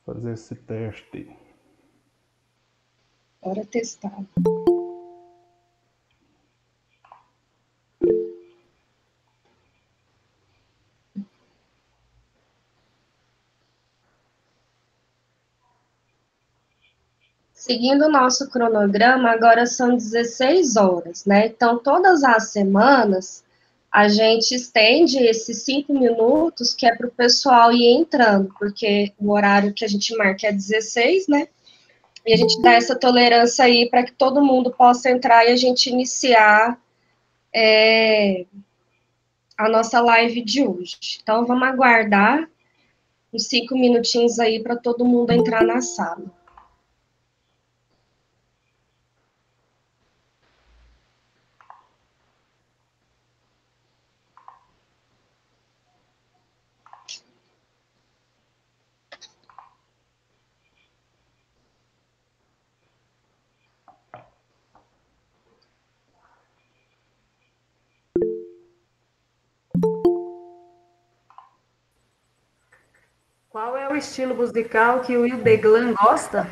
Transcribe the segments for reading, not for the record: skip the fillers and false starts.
Fazer esse teste. Bora testar. Seguindo o nosso cronograma, agora são 16 horas, né? Então, todas as semanas, a gente estende esses 5 minutos, que é para o pessoal ir entrando, porque o horário que a gente marca é 16, né? E a gente dá essa tolerância aí para que todo mundo possa entrar e a gente iniciar a nossa live de hoje. Então, vamos aguardar uns 5 minutinhos aí para todo mundo entrar na sala. Qual é o estilo musical que o Will Deglan gosta?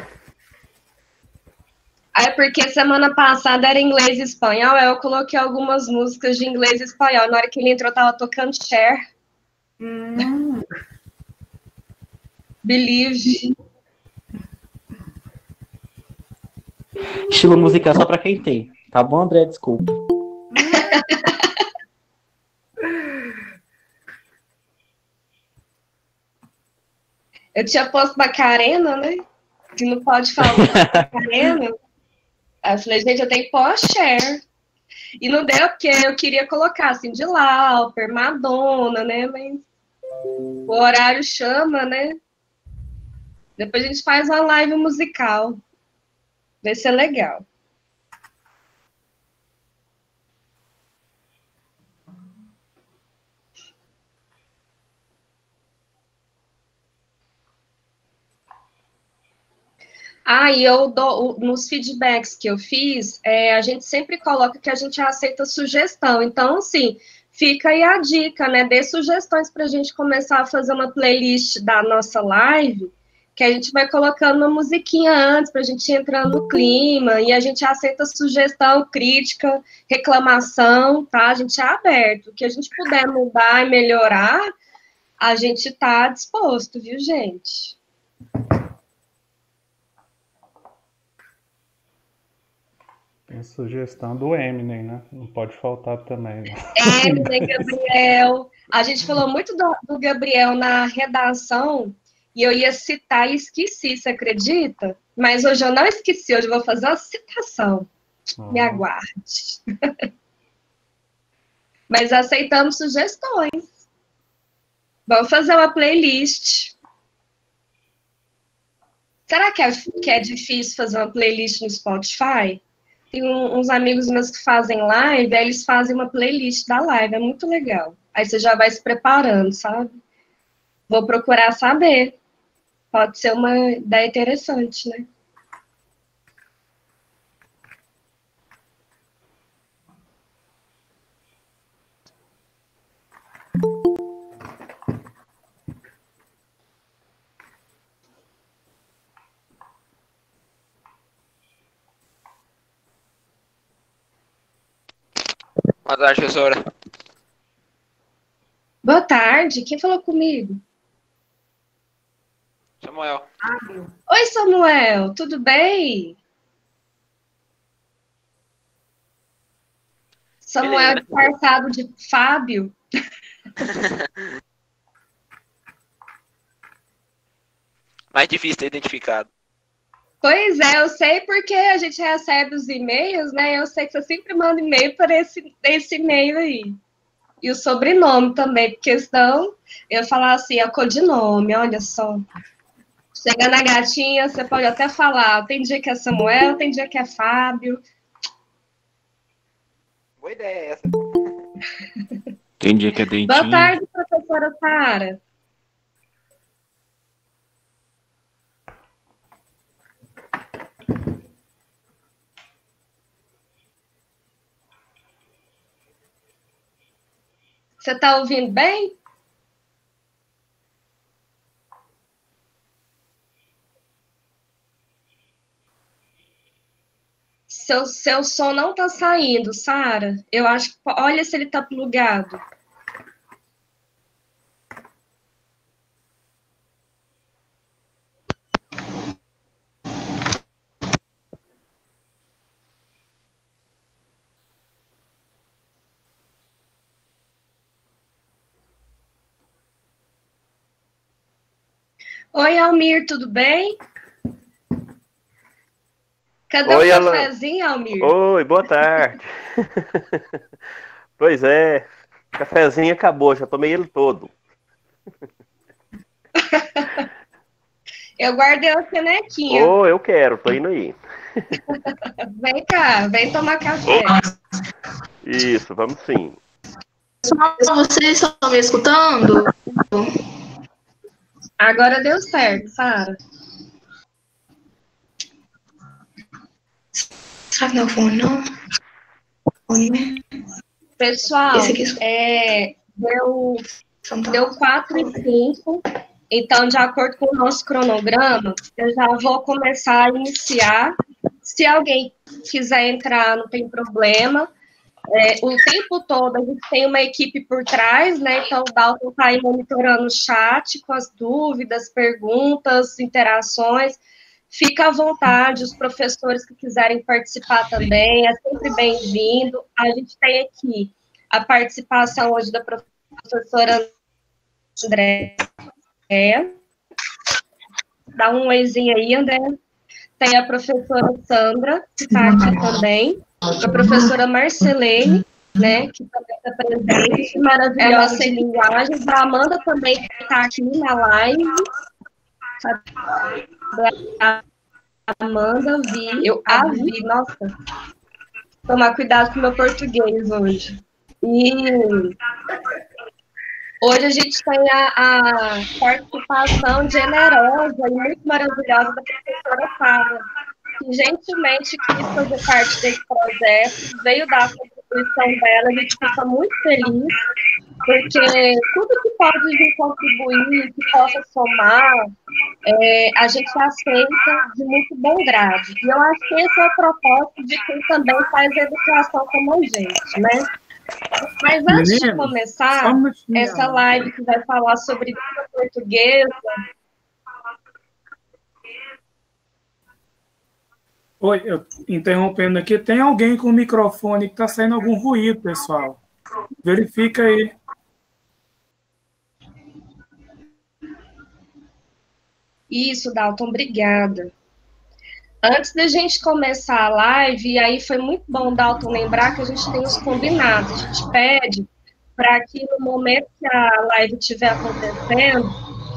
É porque semana passada era inglês e espanhol, aí eu coloquei algumas músicas de inglês e espanhol. Na hora que ele entrou, eu tava tocando Cher, Believe. Estilo musical só pra quem tem. Tá bom, André? Desculpa. Eu tinha posto Macarena, né? Que não pode falar Macarena. Aí eu falei, gente, eu tenho que pôr a Cher. E não deu, porque eu queria colocar, assim, de Lauper, Madonna, né? Mas o horário chama, né? Depois a gente faz uma live musical. Vai ser legal. Ah, e eu dou, nos feedbacks que eu fiz, a gente sempre coloca que a gente aceita sugestão. Então, assim, fica aí a dica, né? Dê sugestões para a gente começar a fazer uma playlist da nossa live, que a gente vai colocando uma musiquinha antes para a gente ir entrando no clima, e a gente aceita sugestão, crítica, reclamação, tá? A gente é aberto. O que a gente puder mudar e melhorar, a gente está disposto, viu, gente? Tem sugestão do Eminem, né? Não pode faltar também. Né? Eminem, Gabriel. A gente falou muito do Gabriel na redação e eu ia citar e esqueci, você acredita? Mas hoje eu não esqueci, hoje eu vou fazer uma citação. Me aguarde. Mas aceitamos sugestões. Vamos fazer uma playlist. Será que é difícil fazer uma playlist no Spotify? Tem uns amigos meus que fazem live, aí eles fazem uma playlist da live, é muito legal. Aí você já vai se preparando, sabe? Vou procurar saber. Pode ser uma ideia interessante, né? Boa tarde, professora. Boa tarde, quem falou comigo? Samuel. Oi, Samuel, tudo bem? Samuel Beleza, né? disfarçado de Fábio. Mais difícil ter identificado. Pois é, eu sei porque a gente recebe os e-mails, né? Eu sei que você sempre manda e-mail para esse e-mail aí. E o sobrenome também, porque senão eu ia falar assim, é o codinome, olha só. Chega na gatinha, você pode até falar, tem dia que é Samuel, tem dia que é Fábio. Boa ideia essa. Tem dia que é Boa dentinho. tarde, professora Sara. Você está ouvindo bem? Seu som não tá saindo, Sara. Eu acho que. Olha se ele tá plugado. Oi, Almir, tudo bem? Cadê Oi, o Alan. cafezinho, Almir? Oi, boa tarde. Pois é, cafezinho acabou, já tomei ele todo. Eu guardei a canequinha. Oh, eu quero, tô indo aí. Vem cá, vem tomar café. Isso, vamos sim. Pessoal, vocês estão me escutando? Agora deu certo, Sara. Será que não é o fone, não? Fone, né? Pessoal, Esse aqui deu 4 e 5. Então, de acordo com o nosso cronograma, eu já vou começar a iniciar. Se alguém quiser entrar, não tem problema. O tempo todo a gente tem uma equipe por trás, né? Então, o Dalton está aí monitorando o chat com as dúvidas, perguntas, interações. Fica à vontade, os professores que quiserem participar também, é sempre bem-vindo. A gente tem aqui a participação hoje da professora André. Dá um oizinho aí, André. Tem a professora Sandra, que está aqui também. A professora Marcelene, né, que também está presente. Maravilhosa em linguagens. A Amanda também está aqui na live. A Amanda, eu a vi, nossa. Tomar cuidado com o meu português hoje. E hoje a gente tem a participação generosa e muito maravilhosa da professora Sara, que gentilmente quis fazer parte desse projeto, veio dar a contribuição dela, a gente fica muito feliz, porque tudo que pode vir contribuir, que possa somar, a gente aceita de muito bom grado. E eu acho que esse é o propósito de quem também faz educação como a gente, né? Mas antes de começar essa live que vai falar sobre língua portuguesa... Oi, eu interrompendo aqui, tem alguém com o microfone que está saindo algum ruído, pessoal. Verifica aí. Isso, Dalton, obrigada. Antes da gente começar a live, e aí foi muito bom, Dalton, lembrar que a gente tem os combinados. A gente pede para que no momento que a live estiver acontecendo,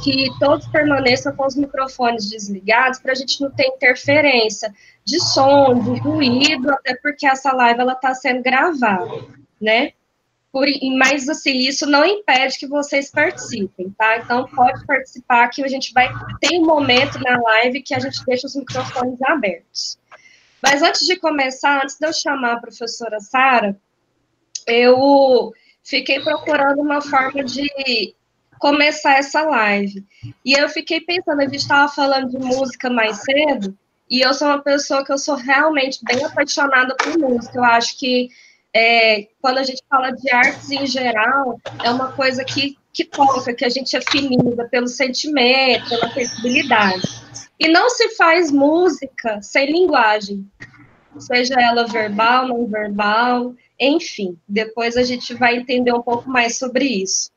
que todos permaneçam com os microfones desligados, para a gente não ter interferência de som, de ruído, até porque essa live está sendo gravada, né? Mas, assim, isso não impede que vocês participem, tá? Então, pode participar, que a gente vai ter um momento na live que a gente deixa os microfones abertos. Mas antes de começar, antes de eu chamar a professora Sara, eu fiquei procurando uma forma de começar essa live. E eu fiquei pensando, a gente estava falando de música mais cedo, e eu sou uma pessoa que eu sou realmente bem apaixonada por música. Eu acho que quando a gente fala de artes em geral, é uma coisa que toca, que a gente afinida pelo sentimento, pela sensibilidade. E não se faz música sem linguagem, seja ela verbal, não verbal, enfim. Depois a gente vai entender um pouco mais sobre isso.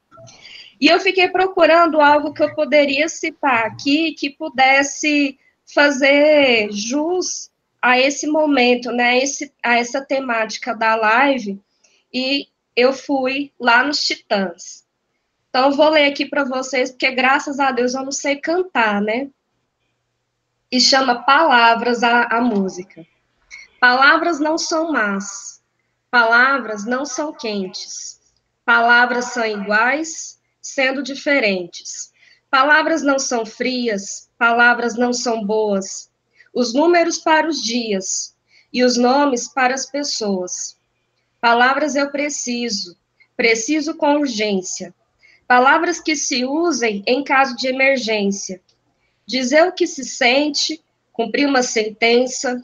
E eu fiquei procurando algo que eu poderia citar aqui, que pudesse fazer jus a esse momento, né, a essa temática da live, e eu fui lá nos Titãs. Então, eu vou ler aqui para vocês, porque graças a Deus eu não sei cantar, né? E chama Palavras a música. Palavras não são más, palavras não são quentes, palavras são iguais, sendo diferentes. Palavras não são frias, palavras não são boas, os números para os dias e os nomes para as pessoas. Palavras eu preciso com urgência. Palavras que se usem em caso de emergência. Dizer o que se sente, cumprir uma sentença,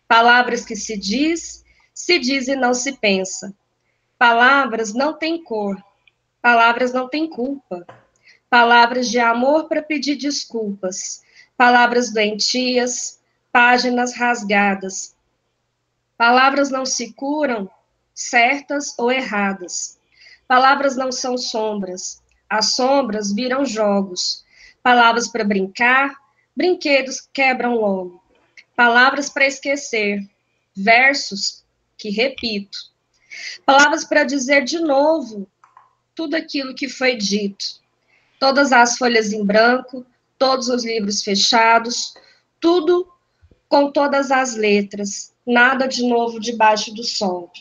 Palavras que se diz e não se pensa. Palavras não têm cor, palavras não têm culpa. Palavras de amor para pedir desculpas. Palavras doentias, páginas rasgadas. Palavras não se curam, certas ou erradas. Palavras não são sombras, as sombras viram jogos. Palavras para brincar, brinquedos quebram logo. Palavras para esquecer, versos que repito. Palavras para dizer de novo tudo aquilo que foi dito. Todas as folhas em branco, todos os livros fechados, tudo com todas as letras, nada de novo debaixo do sol.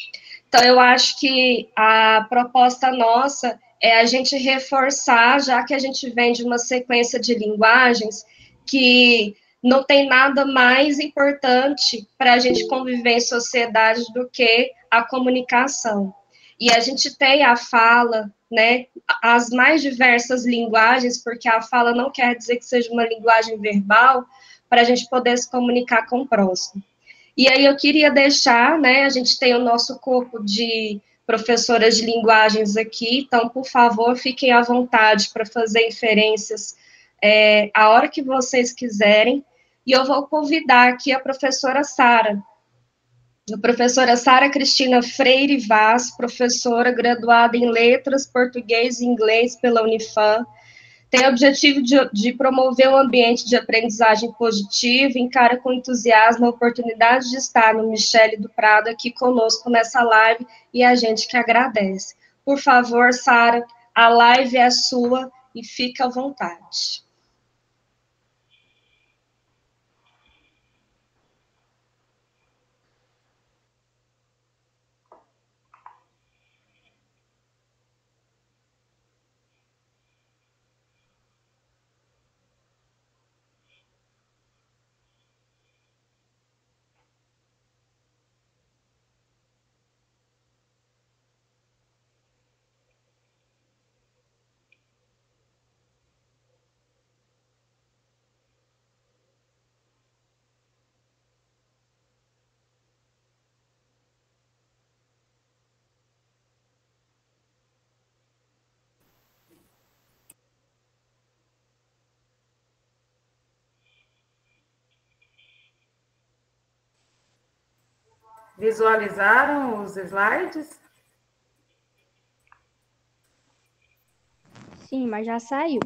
Então, eu acho que a proposta nossa é a gente reforçar, já que a gente vem de uma sequência de linguagens que não tem nada mais importante para a gente conviver em sociedade do que a comunicação. E a gente tem a fala, né, as mais diversas linguagens, porque a fala não quer dizer que seja uma linguagem verbal, para a gente poder se comunicar com o próximo. E aí eu queria deixar, né, a gente tem o nosso corpo de professoras de linguagens aqui, então, por favor, fiquem à vontade para fazer inferências a hora que vocês quiserem, e eu vou convidar aqui a professora Sara. A professora Sara Cristina Freire Vaz, professora graduada em Letras, Português e Inglês pela Unifam, tem o objetivo de promover um ambiente de aprendizagem positivo, encara com entusiasmo a oportunidade de estar no Michele do Prado aqui conosco nessa live, e a gente que agradece. Por favor, Sara, a live é sua e fica à vontade. Visualizaram os slides? Sim, mas já saiu.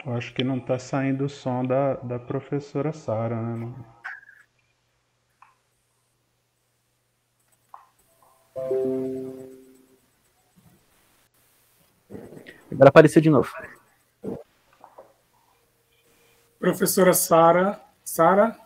Eu acho que não está saindo o som da professora Sara, né? Agora apareceu de novo. Professora Sara. Sara?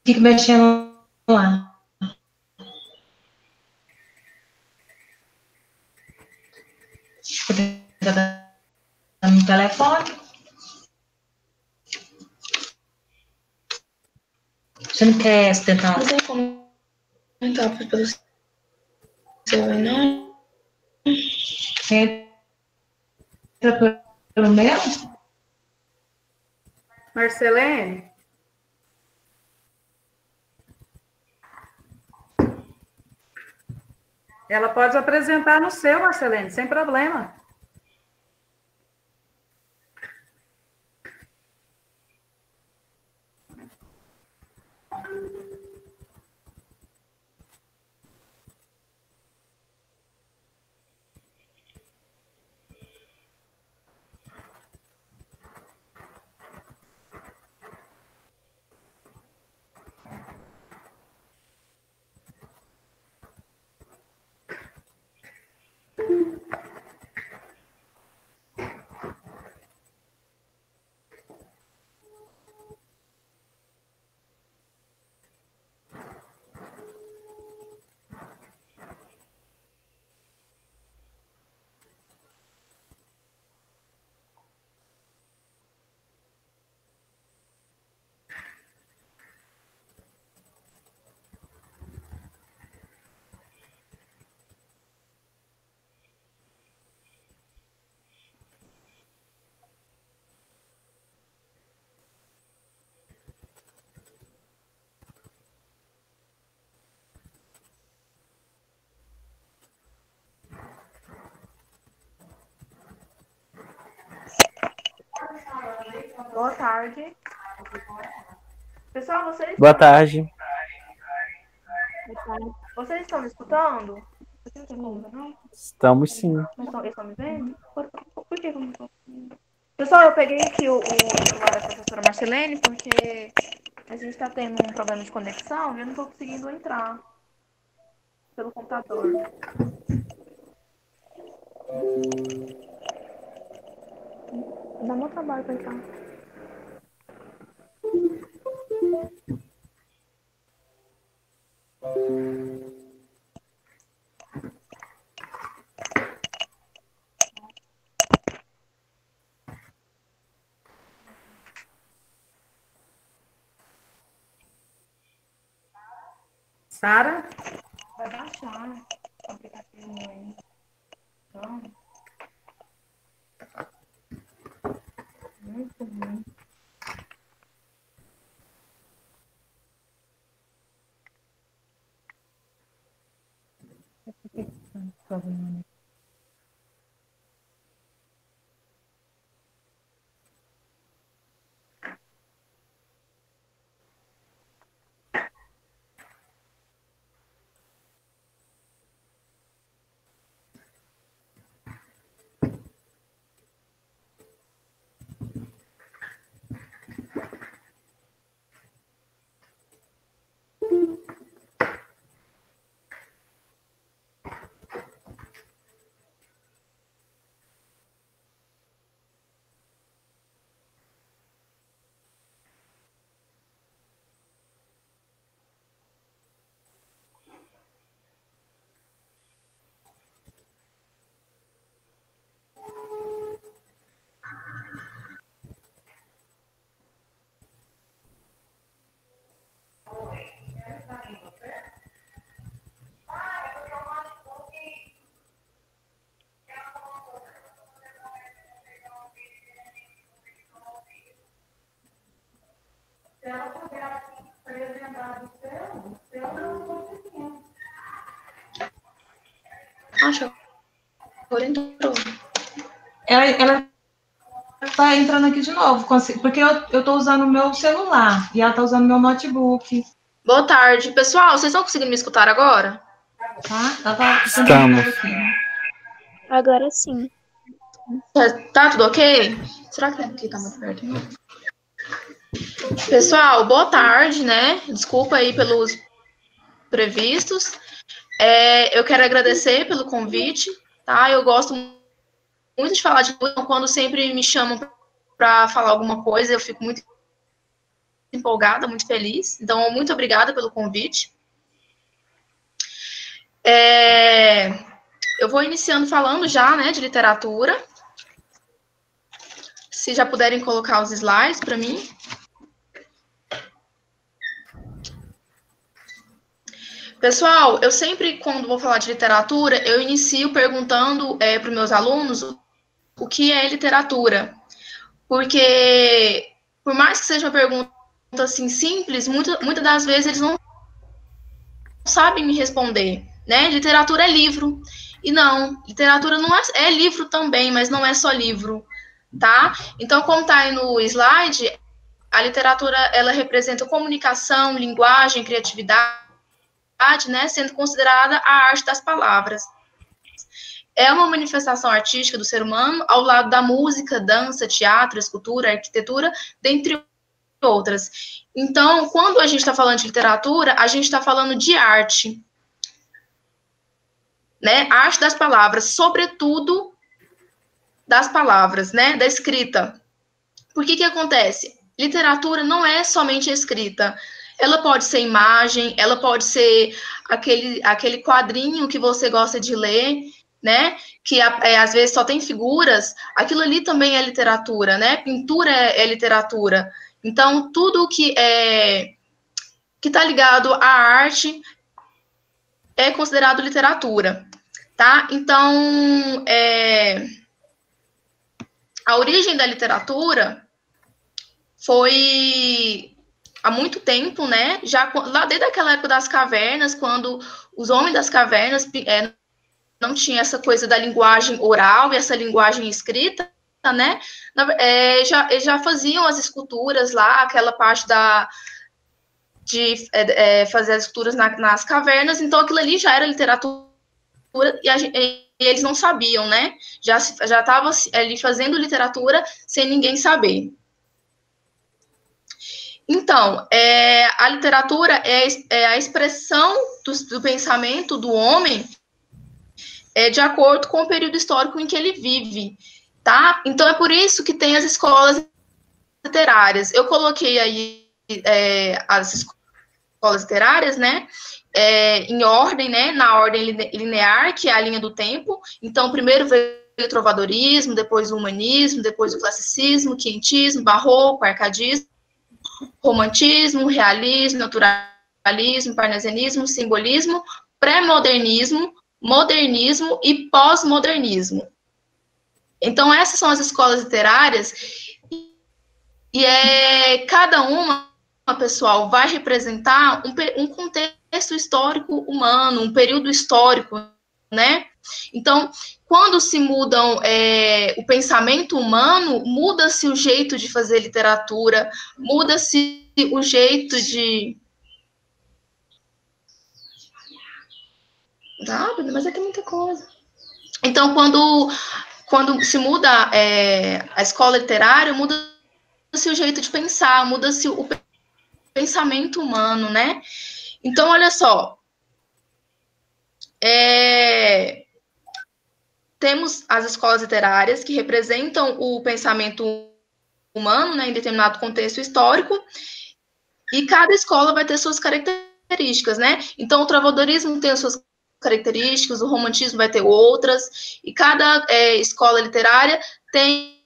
Fica mexendo lá. Tá no telefone. Você não quer tentar? Não tem como entrar pelo seu, não? Entra pelo meu? Marcelene? Ela pode apresentar no seu, Marcelene, sem problema. Boa tarde. Pessoal, vocês... Boa tarde. Vocês estão me escutando? Vocês estão me ouvindo, não? Estamos sim. Eles estão me vendo? Por que eu não estou vendo? Pessoal, eu peguei aqui o celular da professora Marcelene porque a gente está tendo um problema de conexão e eu não estou conseguindo entrar pelo computador. Dá muito trabalho para entrar. Sara? Vai baixar o aplicativo aí. Então, muito ruim. Acho que agora entrou. Ela tá entrando aqui de novo, porque eu tô usando o meu celular e ela tá usando o meu notebook. Boa tarde. Pessoal, vocês estão conseguindo me escutar agora? Tá? Ela tá Estamos. aqui. Agora sim. Tá tudo ok? Será que aqui tá muito perto? Pessoal, boa tarde, né? Desculpa aí pelos previstos. Eu quero agradecer pelo convite, tá? Eu gosto muito de falar de inclusão, quando sempre me chamam para falar alguma coisa, eu fico muito empolgada, muito feliz. Então, muito obrigada pelo convite. Eu vou iniciando falando já, né, de literatura. Se já puderem colocar os slides para mim. Pessoal, eu sempre, quando vou falar de literatura, eu inicio perguntando para os meus alunos o que é literatura. Porque, por mais que seja uma pergunta assim, simples, muitas das vezes eles não sabem me responder, né? Literatura é livro. E não, literatura não é livro também, mas não é só livro, tá? Então, como está aí no slide, a literatura, ela representa comunicação, linguagem, criatividade, né, sendo considerada a arte das palavras. É uma manifestação artística do ser humano ao lado da música, dança, teatro, escultura, arquitetura, dentre outras. Então, quando a gente está falando de literatura, a gente está falando de arte, né, arte das palavras, sobretudo das palavras, né, da escrita. Por que acontece? Literatura não é somente escrita. Ela pode ser imagem, ela pode ser aquele quadrinho que você gosta de ler, né? Que às vezes só tem figuras. Aquilo ali também é literatura, né? Pintura é literatura. Então, tudo que está ligado à arte é considerado literatura, tá? Então, a origem da literatura foi há muito tempo, né? Já lá desde aquela época das cavernas, quando os homens das cavernas não tinham essa coisa da linguagem oral e essa linguagem escrita, né? Eles já faziam as esculturas lá, aquela parte de fazer as esculturas nas cavernas, então aquilo ali já era literatura e eles não sabiam, né? Já estava ali fazendo literatura sem ninguém saber. Então, a literatura é a expressão do pensamento do homem de acordo com o período histórico em que ele vive, tá? Então, é por isso que tem as escolas literárias. Eu coloquei aí as escolas literárias, né? Em ordem, né? Na ordem linear, que é a linha do tempo. Então, primeiro veio o trovadorismo, depois o humanismo, depois o classicismo, quinhentismo, barroco, arcadismo, romantismo, realismo, naturalismo, parnasianismo, simbolismo, pré-modernismo, modernismo e pós-modernismo. Então, essas são as escolas literárias e cada uma, pessoal, vai representar um contexto histórico humano, um período histórico, né? Então, quando se mudam o pensamento humano, muda-se o jeito de fazer literatura, muda-se o jeito de... Mas aqui é muita coisa. Então, quando se muda a escola literária, muda-se o jeito de pensar, muda-se o pensamento humano, né? Então, olha só. Temos as escolas literárias que representam o pensamento humano, né, em determinado contexto histórico, e cada escola vai ter suas características, né? Então, o trovadorismo tem as suas características, o romantismo vai ter outras, e cada escola literária tem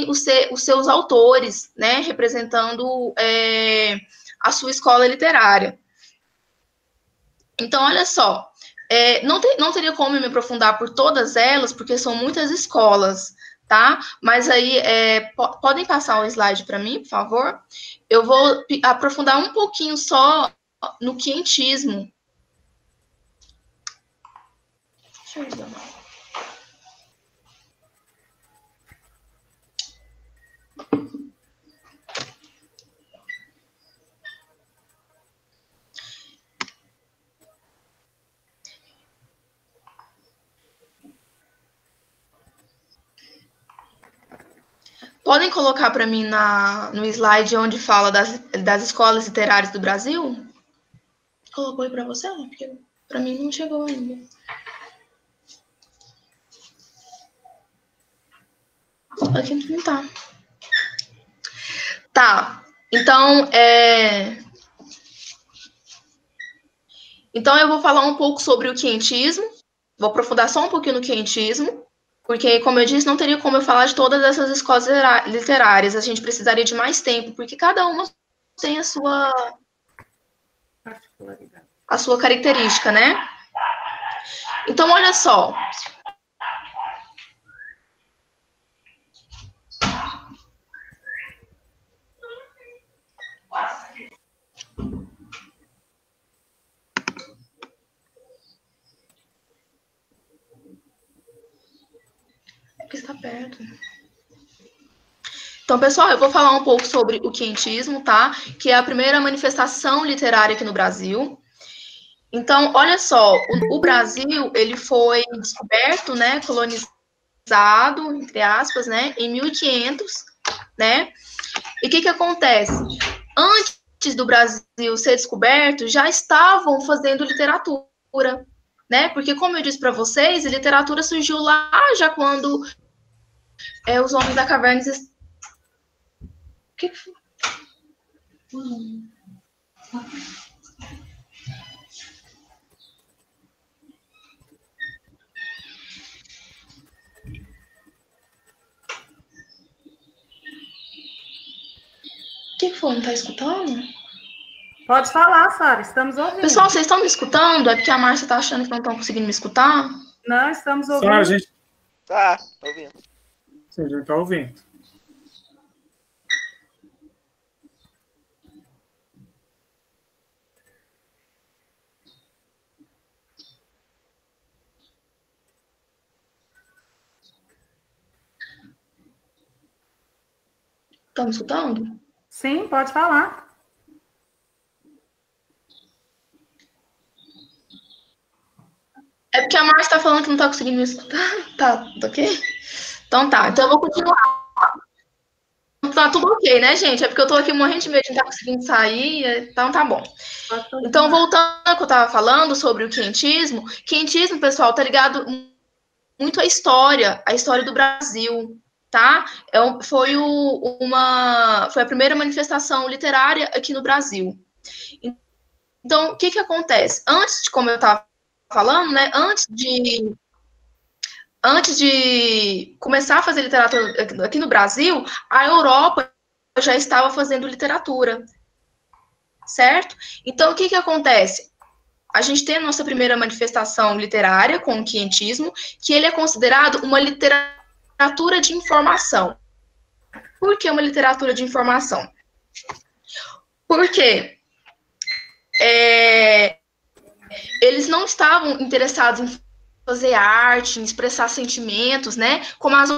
os seus autores, né, representando a sua escola literária. Então, olha só, não teria como me aprofundar por todas elas, porque são muitas escolas, tá? Mas aí, podem passar o slide para mim, por favor? Eu vou aprofundar um pouquinho só no quinhentismo. Deixa eu ver. Podem colocar para mim no slide onde fala das escolas literárias do Brasil? Colocou aí para você? Porque para mim não chegou ainda. Aqui não tá. Tá. Então eu vou falar um pouco sobre o quinhentismo. Vou aprofundar só um pouquinho no quinhentismo. Porque, como eu disse, não teria como eu falar de todas essas escolas literárias. A gente precisaria de mais tempo, porque cada uma tem a sua característica, né? Então, olha só. Porque está perto. Então, pessoal, eu vou falar um pouco sobre o quinhentismo, tá? Que é a primeira manifestação literária aqui no Brasil. Então, olha só, o Brasil, ele foi descoberto, né, colonizado, entre aspas, né, em 1500, né? E o que acontece? Antes do Brasil ser descoberto, já estavam fazendo literatura, né? Porque, como eu disse para vocês, a literatura surgiu lá já quando os homens da caverna... O que foi? O que foi? Não tá escutando? Pode falar, Sara, estamos ouvindo. Pessoal, vocês estão me escutando? É porque a Márcia tá achando que não estão conseguindo me escutar? Não, estamos ouvindo. Sara, a gente... Tá, tô ouvindo. Sim, a gente tá ouvindo. Estão me escutando? Sim, pode falar. É porque a Márcia está falando que não está conseguindo me escutar. Tá ok? Então tá, então eu vou continuar. Tá tudo ok, né, gente? É porque eu tô aqui morrendo de medo de não estar conseguindo sair, então tá bom. Então, voltando ao que eu estava falando sobre o quentismo, quentismo, pessoal, tá ligado muito à história do Brasil, tá? Foi a primeira manifestação literária aqui no Brasil. Então, o que acontece? Antes de, como eu estava falando, né, antes de começar a fazer literatura aqui no Brasil, a Europa já estava fazendo literatura, certo? Então, o que acontece? A gente tem a nossa primeira manifestação literária com o quentismo, que ele é considerado uma literatura de informação. Por que uma literatura de informação? Porque eles não estavam interessados em fazer arte, em expressar sentimentos, né, como as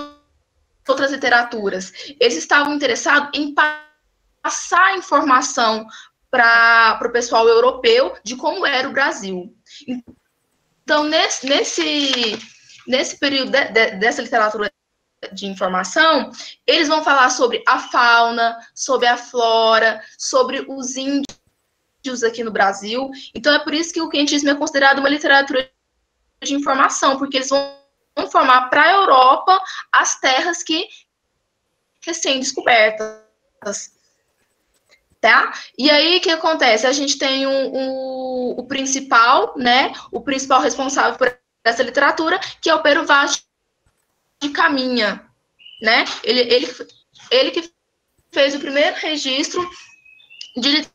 outras literaturas. Eles estavam interessados em passar informação para o pessoal europeu de como era o Brasil. Então, nesse período dessa literatura de informação, eles vão falar sobre a fauna, sobre a flora, sobre os índios aqui no Brasil. Então, é por isso que o quentismo é considerado uma literatura de informação, porque eles vão informar para a Europa as terras que recém-descobertas. Tá? E aí, o que acontece? A gente tem o principal, né? O principal responsável por essa literatura, que é o Pero Vaz de Caminha, né? Ele que fez o primeiro registro de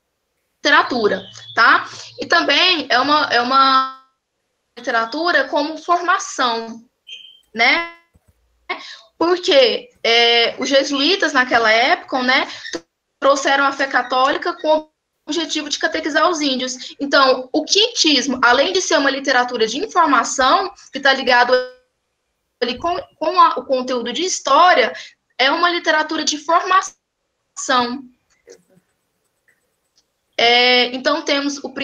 literatura, tá? E também é uma literatura como formação, né? Porque os jesuítas, naquela época, né, trouxeram a fé católica com o objetivo de catequizar os índios. Então, o quentismo, além de ser uma literatura de informação, que está ligado ali com o conteúdo de história, é uma literatura de formação. Então, temos o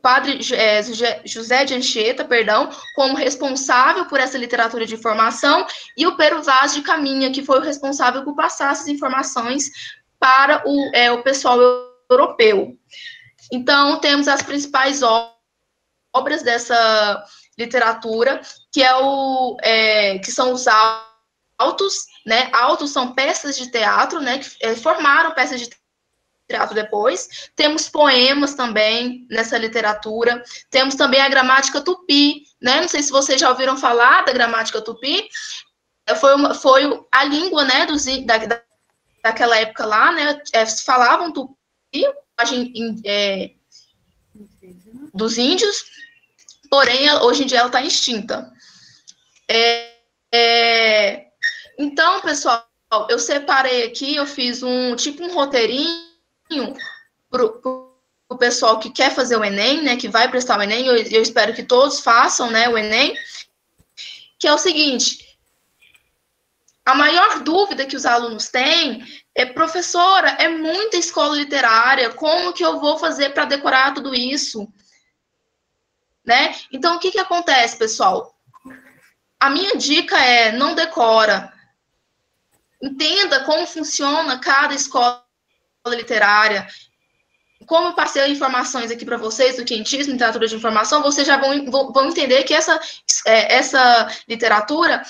padre José de Anchieta, como responsável por essa literatura de informação, e o Pero Vaz de Caminha, que foi o responsável por passar essas informações para o pessoal europeu. Então, temos as principais obras dessa literatura, que são os autos, né? Autos são peças de teatro, né? Que formaram peças de teatro depois. Temos poemas também nessa literatura. Temos também a gramática tupi, né? Não sei se vocês já ouviram falar da gramática tupi. Foi a língua, né, daquela época lá, né? Falavam tupi, dos índios, porém, hoje em dia ela está extinta. Então, pessoal, eu separei aqui, eu fiz um roteirinho para o pessoal que quer fazer o Enem, né, que vai prestar o Enem, eu espero que todos façam, né, o Enem, que é o seguinte: a maior dúvida que os alunos têm é: professora, é muita escola literária, como que eu vou fazer para decorar tudo isso? Né? Então, o que acontece, pessoal? A minha dica é: não decora. Entenda como funciona cada escola literária. Como eu passei informações aqui para vocês do quentismo, literatura de informação, vocês já vão entender que essa literatura,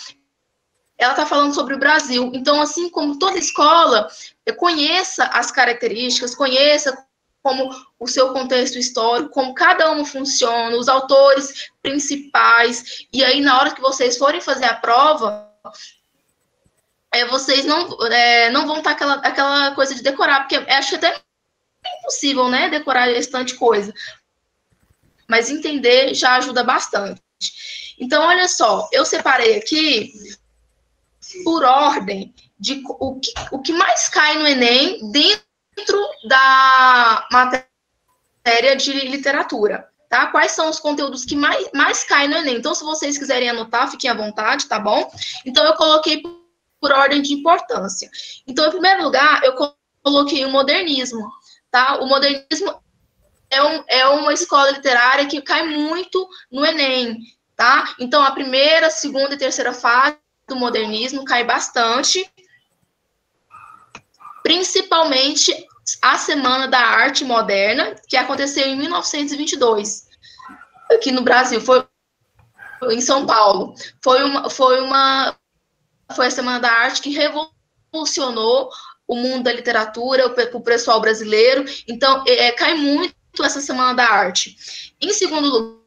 ela está falando sobre o Brasil. Então, assim como toda escola, conheça as características, conheça como o seu contexto histórico, como cada um funciona, os autores principais, e aí, na hora que vocês forem fazer a prova, vocês não vão estar aquela coisa de decorar, porque acho até impossível, né, decorar esse tanto de coisa. Mas entender já ajuda bastante. Então, olha só, eu separei aqui por ordem de o que mais cai no Enem dentro da matéria de literatura, tá? Quais são os conteúdos que mais caem no Enem? Então, se vocês quiserem anotar, fiquem à vontade, tá bom? Então, eu coloquei por ordem de importância. Então, em primeiro lugar, eu coloquei o modernismo, tá? O modernismo é uma escola literária que cai muito no Enem, tá? Então, a primeira, segunda e terceira fase do modernismo cai bastante, principalmente a Semana da Arte Moderna, que aconteceu em 1922, aqui no Brasil, foi em São Paulo. Foi a Semana da Arte que revolucionou o mundo da literatura, o pessoal brasileiro. Então, cai muito essa Semana da Arte. Em segundo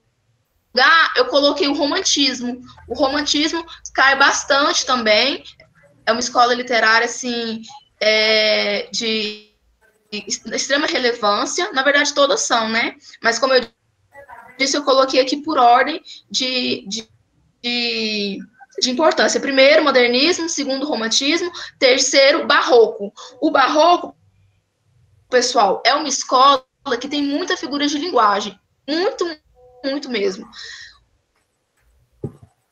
lugar, eu coloquei o romantismo. O romantismo cai bastante também. É uma escola literária, assim, de extrema relevância. Na verdade, todas são, né? Mas, como eu disse, eu coloquei aqui por ordem de importância. Primeiro, modernismo. Segundo, romantismo. Terceiro, barroco. O barroco, pessoal, é uma escola que tem muita figura de linguagem. Muito, muito mesmo.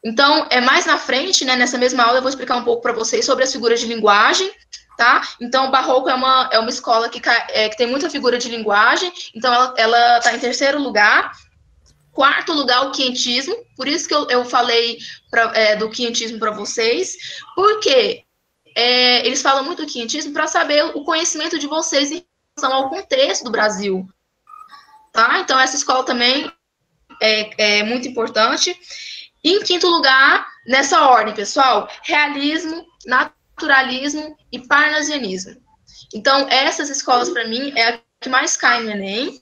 Então, mais na frente, né, nessa mesma aula, eu vou explicar um pouco para vocês sobre as figuras de linguagem, tá? Então, o barroco é uma escola que tem muita figura de linguagem. Então, ela está em terceiro lugar. Quarto lugar, o quinhentismo. Por isso que eu falei do quinhentismo para vocês. Porque eles falam muito do quinhentismo para saber o conhecimento de vocês em relação ao contexto do Brasil. Tá? Então, essa escola também é muito importante. E, em quinto lugar, nessa ordem, pessoal, realismo, naturalismo e parnasianismo. Então, essas escolas, para mim, é a que mais cai no Enem,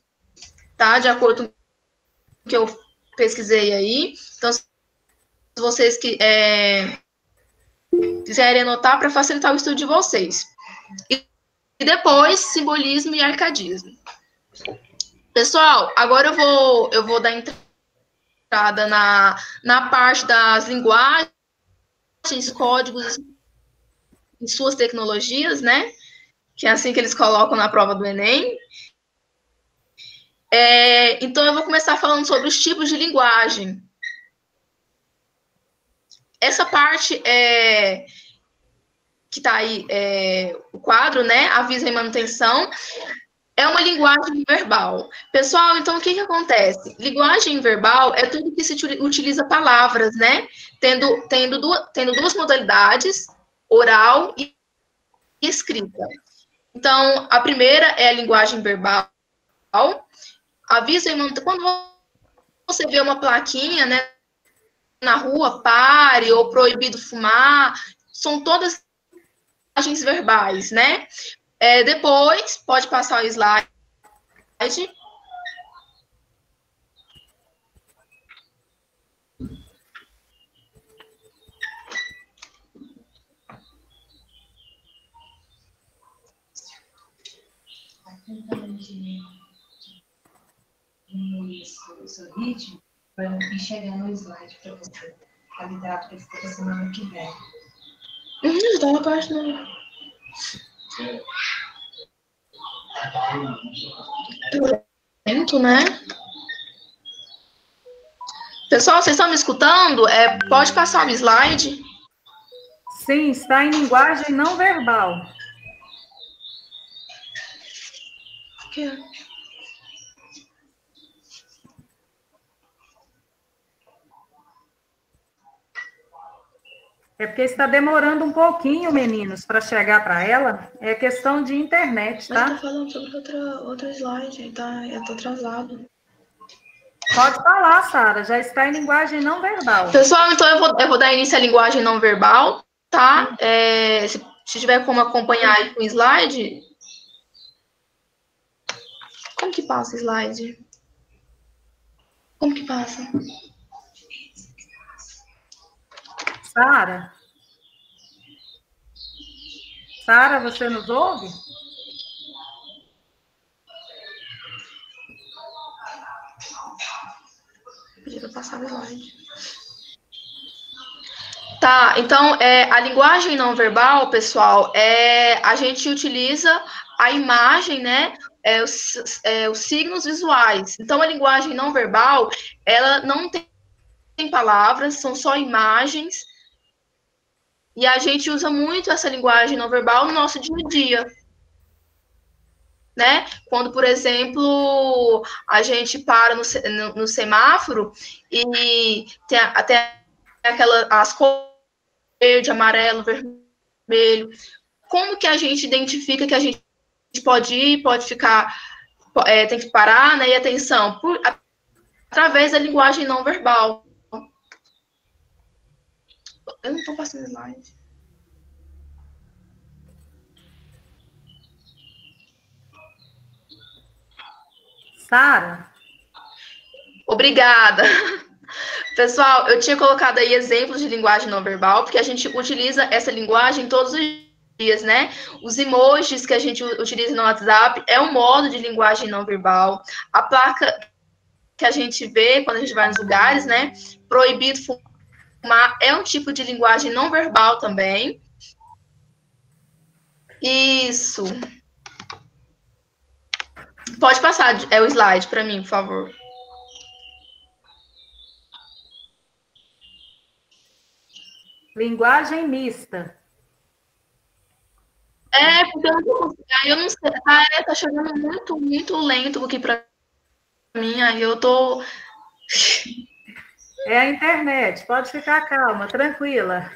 tá? De acordo com o que eu pesquisei aí. Então, se vocês quiserem anotar, para facilitar o estudo de vocês. E depois, simbolismo e arcadismo. Pessoal, agora eu vou dar entrada na parte das linguagens, códigos e suas tecnologias, né? Que é assim que eles colocam na prova do Enem. Então, eu vou começar falando sobre os tipos de linguagem. Essa parte que está aí, o quadro, né? Aviso e manutenção. É uma linguagem verbal. Pessoal, então, o que acontece? Linguagem verbal é tudo que se utiliza palavras, né? Tendo duas modalidades, oral e escrita. Então, a primeira é a linguagem verbal. Aviso e manutenção. Quando você vê uma plaquinha, né, na rua, pare, ou proibido fumar, são todas linguagens verbais, né? Depois, pode passar o slide. O seu ritmo para ir chegando no slide para você. A literatura fica para semana que vem. Dá uma parte, não. Lento, né? Pessoal, vocês estão me escutando? Pode passar o slide? Sim, está em linguagem não verbal. É porque está demorando um pouquinho, meninos, para chegar para ela. É questão de internet, tá? Mas tá falando sobre outro slide, tá? Eu tô atrasado. Pode falar, Sara. Já está em linguagem não verbal. Pessoal, então eu vou dar início à linguagem não verbal, tá? Se tiver como acompanhar aí com o slide. Como que passa o slide? Como que passa? Sara? Sara, você nos ouve? Pedi para passar o slide. Tá, então, a linguagem não verbal, pessoal, a gente utiliza a imagem, né? Os signos visuais. Então, a linguagem não verbal, ela não tem palavras, são só imagens. E a gente usa muito essa linguagem não verbal no nosso dia a dia. Né? Quando, por exemplo, a gente para no semáforo e tem até as cores verde, amarelo, vermelho. Como que a gente identifica que a gente pode ir, pode ficar, tem que parar, né? E atenção, através da linguagem não verbal. Eu não estou passando slide. Sara? Obrigada. Pessoal, eu tinha colocado aí exemplos de linguagem não verbal, porque a gente utiliza essa linguagem todos os dias, né? Os emojis que a gente utiliza no WhatsApp é um modo de linguagem não verbal. A placa que a gente vê quando a gente vai nos lugares, né? Proibido fumar é um tipo de linguagem não verbal também. Isso. Pode passar o slide para mim, por favor. Linguagem mista. Porque eu não sei. Tá chegando muito, muito lento aqui para mim, aí eu tô... É a internet, pode ficar calma, tranquila.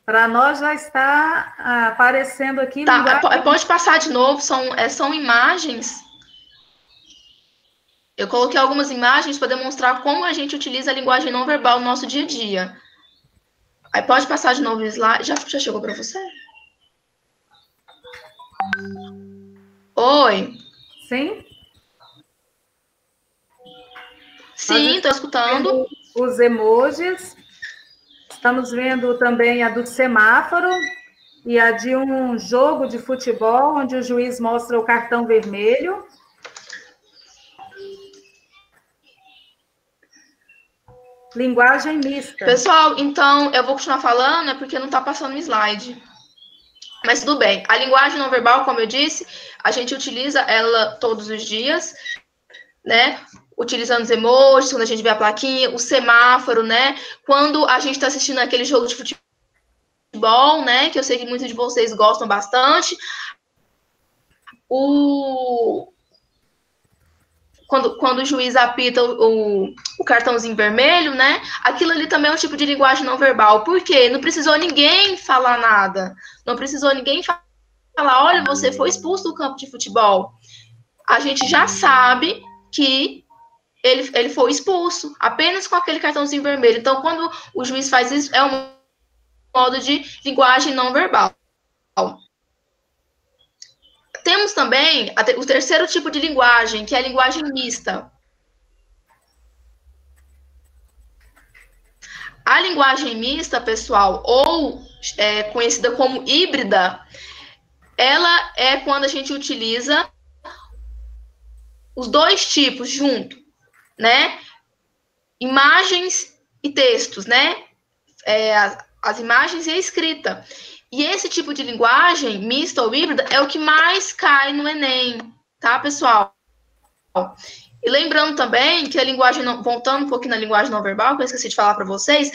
Para nós já está aparecendo aqui... Tá, linguagem... Pode passar de novo, são imagens... Eu coloquei algumas imagens para demonstrar como a gente utiliza a linguagem não verbal no nosso dia a dia. Aí pode passar de novo o slide. Já chegou para você? Oi? Sim? Sim, estou escutando. Os emojis. Estamos vendo também a do semáforo e a de um jogo de futebol, onde o juiz mostra o cartão vermelho. Linguagem mista. Pessoal, então, eu vou continuar falando, é porque não está passando o slide. Mas tudo bem. A linguagem não verbal, como eu disse, a gente utiliza ela todos os dias, né? Utilizando os emojis, quando a gente vê a plaquinha, o semáforo, né? Quando a gente está assistindo aquele jogo de futebol, né? Que eu sei que muitos de vocês gostam bastante. Quando o juiz apita o cartãozinho vermelho, né? Aquilo ali também é um tipo de linguagem não verbal. Por quê? Não precisou ninguém falar nada. Não precisou ninguém falar, olha, você foi expulso do campo de futebol. A gente já sabe que ele foi expulso, apenas com aquele cartãozinho vermelho. Então, quando o juiz faz isso, é um modo de linguagem não verbal. Temos também o terceiro tipo de linguagem, que é a linguagem mista. A linguagem mista, pessoal, ou conhecida como híbrida, ela é quando a gente utiliza os dois tipos junto, né? Imagens e textos, né? As imagens e a escrita. E esse tipo de linguagem, mista ou híbrida, é o que mais cai no Enem, tá, pessoal? E lembrando também que a linguagem, voltando um pouquinho na linguagem não verbal, que eu esqueci de falar para vocês,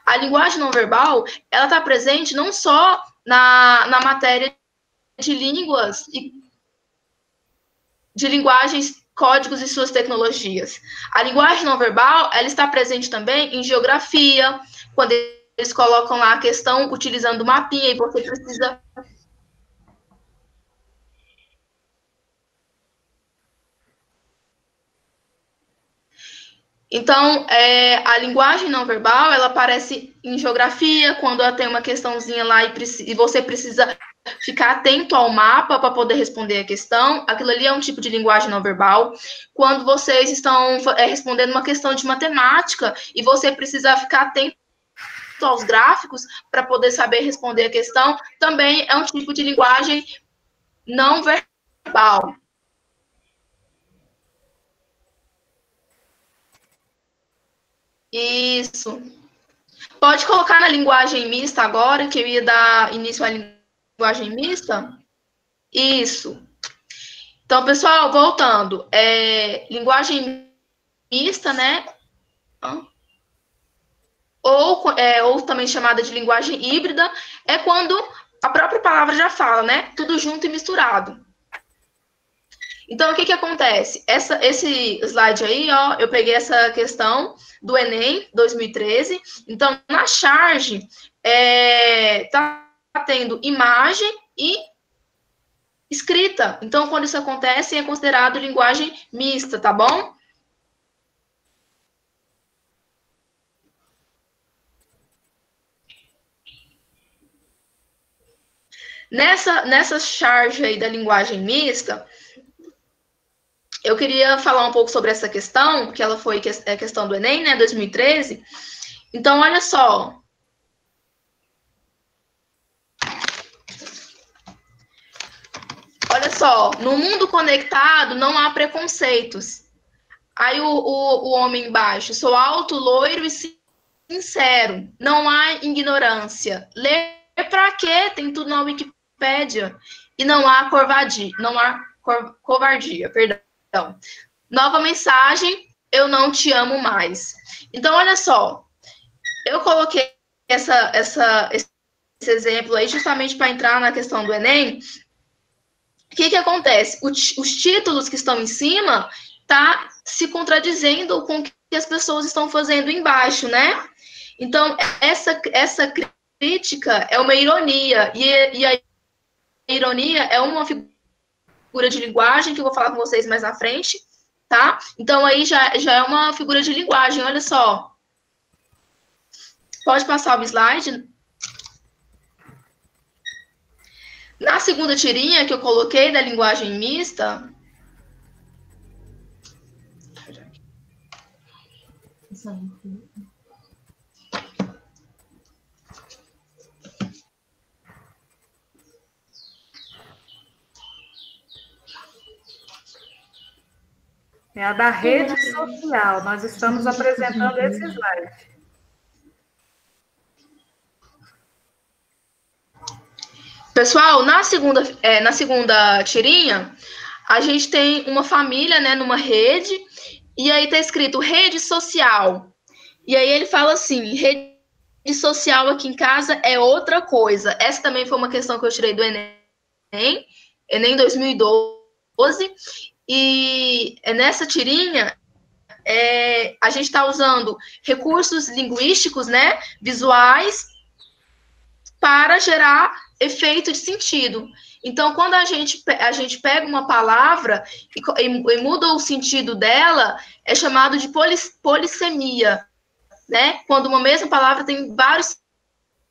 a linguagem não verbal, ela está presente não só na matéria de línguas e de linguagens, códigos e suas tecnologias. A linguagem não verbal, ela está presente também em geografia, quando eles colocam lá a questão utilizando o mapinha e você precisa... Então, a linguagem não verbal, ela aparece em geografia, quando ela tem uma questãozinha lá e você precisa ficar atento ao mapa para poder responder a questão. Aquilo ali é um tipo de linguagem não verbal. Quando vocês estão respondendo uma questão de matemática e você precisa ficar atento aos gráficos para poder saber responder a questão, também é um tipo de linguagem não verbal. Isso. Pode colocar na linguagem mista agora, que eu ia dar início à linguagem mista? Isso. Então, pessoal, voltando. Linguagem mista, né? Ou ou também chamada de linguagem híbrida, é quando a própria palavra já fala, né? Tudo junto e misturado. Então, o que acontece? Esse slide aí, ó, eu peguei essa questão do Enem 2013. Então, na charge, tá tendo imagem e escrita. Então, quando isso acontece, é considerado linguagem mista, tá bom? Nessa charge aí da linguagem mista, eu queria falar um pouco sobre essa questão, que ela foi questão do Enem, né, 2013. Então, olha só. Olha só, no mundo conectado não há preconceitos. Aí o homem embaixo, sou alto, loiro e sincero. Não há ignorância. Ler pra quê? Tem tudo na Wikipédia. E não há covardia, perdão. Nova mensagem, eu não te amo mais. Então, olha só, eu coloquei esse exemplo aí justamente para entrar na questão do Enem. O que acontece? Os títulos que estão em cima tá se contradizendo com o que as pessoas estão fazendo embaixo, né? Então, essa crítica é uma ironia, e a ironia é uma figura de linguagem, que eu vou falar com vocês mais na frente, tá? Então, aí já é uma figura de linguagem, olha só. Pode passar o slide. Na segunda tirinha que eu coloquei da linguagem mista... É a da rede social. Nós estamos apresentando esse slide. Pessoal, na segunda tirinha, a gente tem uma família, né, numa rede, e aí tá escrito rede social. E aí ele fala assim, rede social aqui em casa é outra coisa. Essa também foi uma questão que eu tirei do Enem 2012. E nessa tirinha, a gente está usando recursos linguísticos, né, visuais, para gerar efeito de sentido. Então, quando a gente pega uma palavra e muda o sentido dela, é chamado de polissemia, né? Quando uma mesma palavra tem vários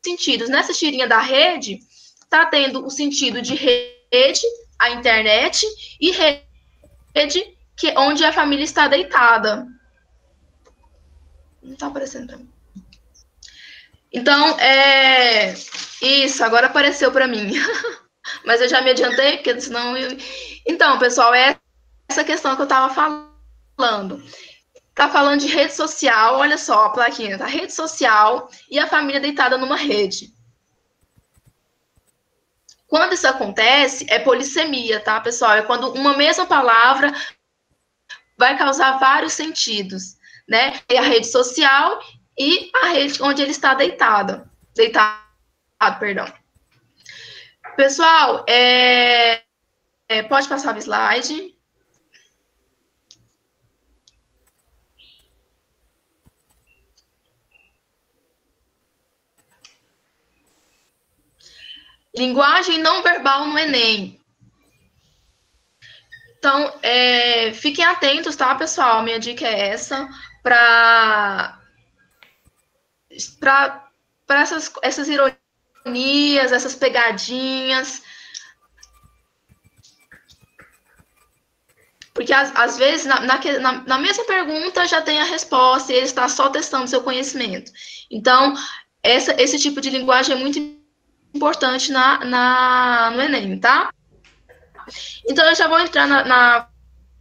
sentidos. Nessa tirinha da rede, está tendo o sentido de rede, a internet, e rede, onde a família está deitada. Não está aparecendo para mim. Então, isso, agora apareceu para mim. Mas eu já me adiantei, porque senão... Então, pessoal, é essa questão que eu estava falando. Está falando de rede social, olha só a plaquinha, tá? Rede social e a família deitada numa rede. Quando isso acontece, é polissemia, tá, pessoal? É quando uma mesma palavra vai causar vários sentidos, né? É a rede social e a rede onde ele está deitado, perdão. Pessoal, pode passar o slide. Linguagem não verbal no Enem. Então, fiquem atentos, tá, pessoal? Minha dica é essa, para essas ironias, essas pegadinhas. Porque, às vezes, na mesma pergunta já tem a resposta e ele está só testando seu conhecimento. Então, esse tipo de linguagem é muito importante no Enem, tá? Então, eu já vou entrar na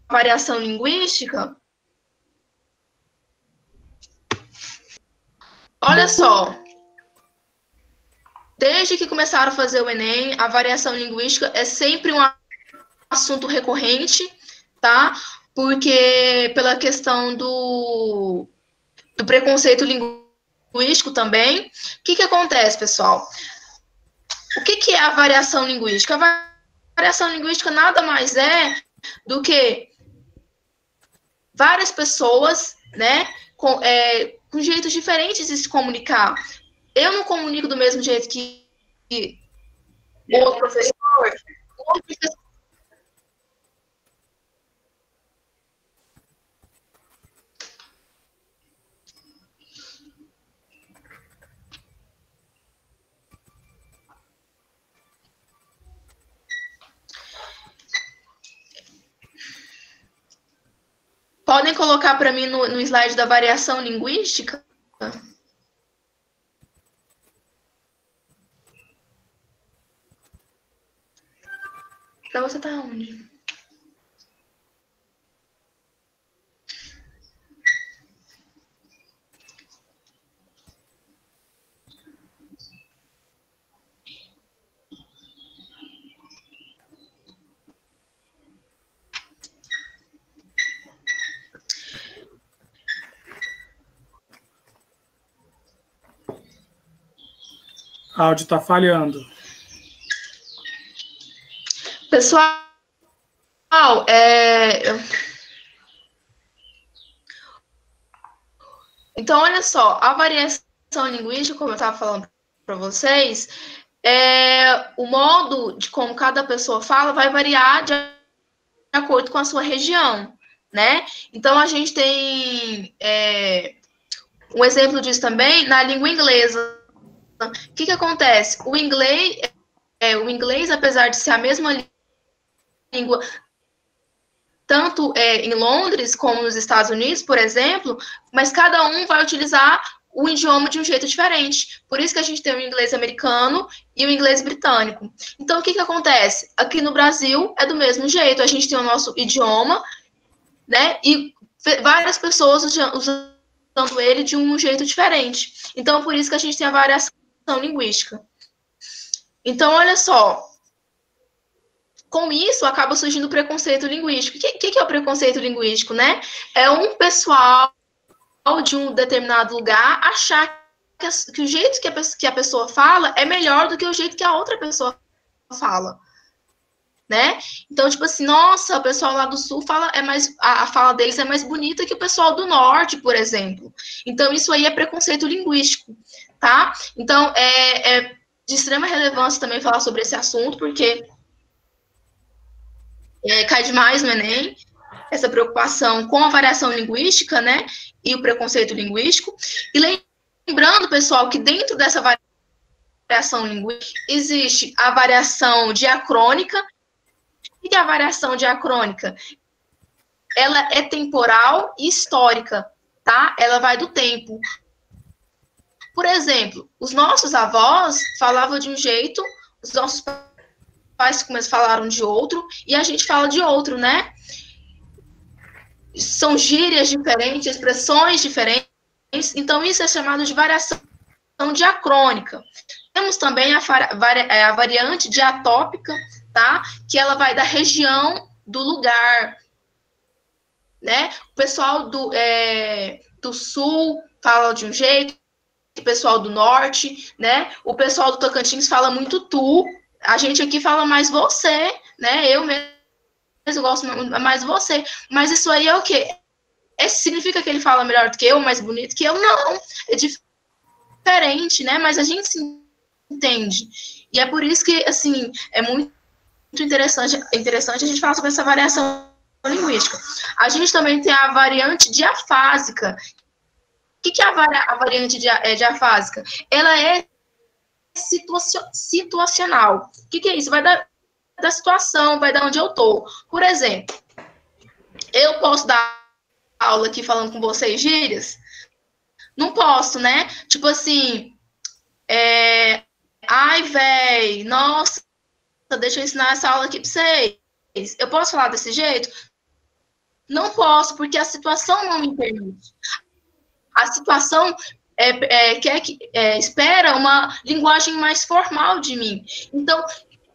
variação linguística. Olha só. Desde que começaram a fazer o Enem, a variação linguística é sempre um assunto recorrente, tá? Porque pela questão do preconceito linguístico linguístico também. O que acontece, pessoal? O que é a variação linguística? A variação linguística nada mais é do que várias pessoas, né, com jeitos diferentes de se comunicar. Eu não comunico do mesmo jeito que o outro professor. Podem colocar para mim no slide da variação linguística? Para você tá onde? Áudio está falhando. Pessoal, então, olha só, a variação linguística, como eu estava falando para vocês, o modo de como cada pessoa fala vai variar de acordo com a sua região, né? Então, a gente tem um exemplo disso também na língua inglesa. O que acontece? O inglês, apesar de ser a mesma língua, tanto em Londres como nos Estados Unidos, por exemplo, mas cada um vai utilizar o idioma de um jeito diferente. Por isso que a gente tem o inglês americano e o inglês britânico. Então, o que acontece? Aqui no Brasil é do mesmo jeito. A gente tem o nosso idioma, né? E várias pessoas usando ele de um jeito diferente. Então, por isso que a gente tem a variação linguística. Então, olha só. Com isso, acaba surgindo o preconceito linguístico. O que é o preconceito linguístico, né? É um pessoal de um determinado lugar achar que o jeito que a pessoa fala é melhor do que o jeito que a outra pessoa fala, né? Então, tipo assim, nossa, o pessoal lá do sul a fala deles é mais bonita que o pessoal do norte, por exemplo. Então, isso aí é preconceito linguístico, tá? Então, é de extrema relevância também falar sobre esse assunto, porque cai demais no Enem, essa preocupação com a variação linguística, né, e o preconceito linguístico. E lembrando, pessoal, que dentro dessa variação linguística existe a variação diacrônica. O que é a variação diacrônica? Ela é temporal e histórica, tá? Ela vai do tempo. Por exemplo, os nossos avós falavam de um jeito, os nossos pais falaram de outro, e a gente fala de outro, né? São gírias diferentes, expressões diferentes, então isso é chamado de variação diacrônica. Temos também a variante diatópica, tá? Que ela vai da região do lugar, né? O pessoal do sul fala de um jeito, o pessoal do norte, né? O pessoal do Tocantins fala muito tu, a gente aqui fala mais você, né? Eu mesmo gosto mais você. Mas isso aí é o quê? Significa que ele fala melhor do que eu, mais bonito que eu? Não. É diferente, né? Mas a gente se entende. E é por isso que, assim, é muito interessante a gente falar sobre essa variação linguística. A gente também tem a variante diafásica. O que é a variante diafásica? Ela é situacional. O que é isso? Vai da situação, vai da onde eu tô. Por exemplo, eu posso dar aula aqui falando com vocês gírias? Não posso, né? Tipo assim, ai, véi, nossa, deixa eu ensinar essa aula aqui pra vocês. Eu posso falar desse jeito? Não posso, porque a situação não me permite. A situação espera uma linguagem mais formal de mim. Então,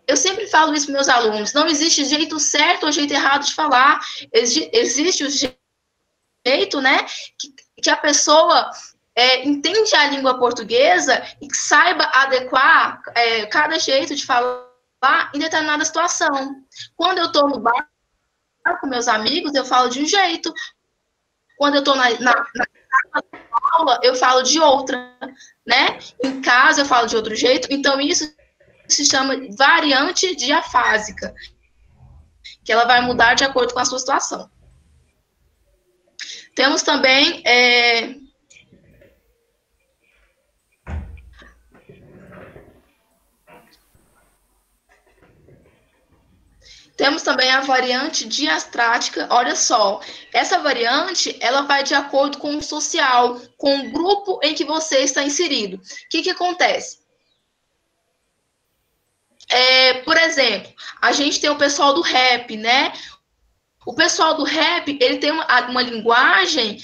eu sempre falo isso para meus alunos, não existe jeito certo ou jeito errado de falar, existe o jeito, né, que a pessoa entende a língua portuguesa e que saiba adequar cada jeito de falar em determinada situação. Quando eu estou no bar com meus amigos, eu falo de um jeito. Quando eu estou na aula, eu falo de outra, né? Em casa, eu falo de outro jeito. Então, isso se chama variante diafásica, que ela vai mudar de acordo com a sua situação. Temos também a variante diastrática. Olha só, essa variante, ela vai de acordo com o social, com o grupo em que você está inserido. O que acontece? Por exemplo, a gente tem o pessoal do rap, né? O pessoal do rap, ele tem uma linguagem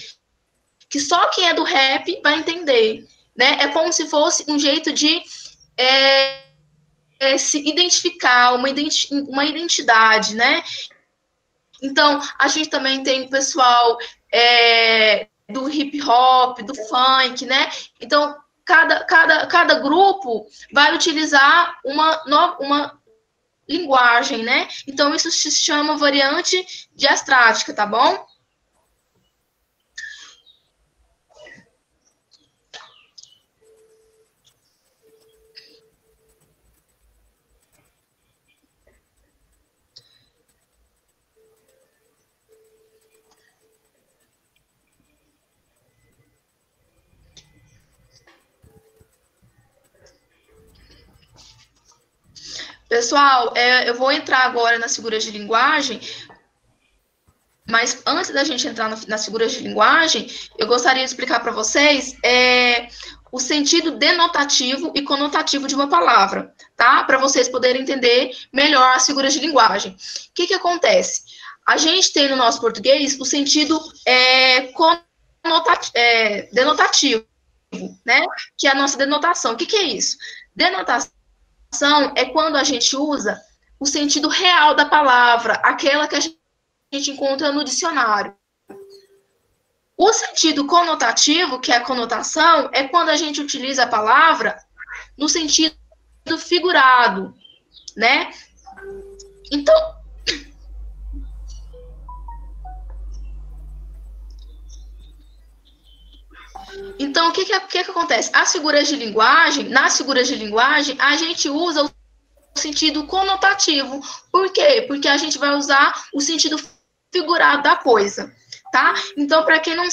que só quem é do rap vai entender, né? É como se fosse um jeito de se identificar, uma identidade, né? Então, a gente também tem o pessoal do hip hop, do funk, né? Então, cada grupo vai utilizar uma linguagem, né? Então, isso se chama variante diastrática, tá bom? Pessoal, eu vou entrar agora nas figuras de linguagem, mas antes da gente entrar nas figuras de linguagem, eu gostaria de explicar para vocês o sentido denotativo e conotativo de uma palavra, tá? Para vocês poderem entender melhor as figuras de linguagem. O que acontece? A gente tem no nosso português o sentido denotativo, né? Que é a nossa denotação. O que é isso? Denotação é quando a gente usa o sentido real da palavra, aquela que a gente encontra no dicionário. O sentido conotativo, que é a conotação, é quando a gente utiliza a palavra no sentido figurado, né? Então, o que acontece? Nas figuras de linguagem, a gente usa o sentido conotativo. Por quê? Porque a gente vai usar o sentido figurado da coisa, tá? Então, para quem não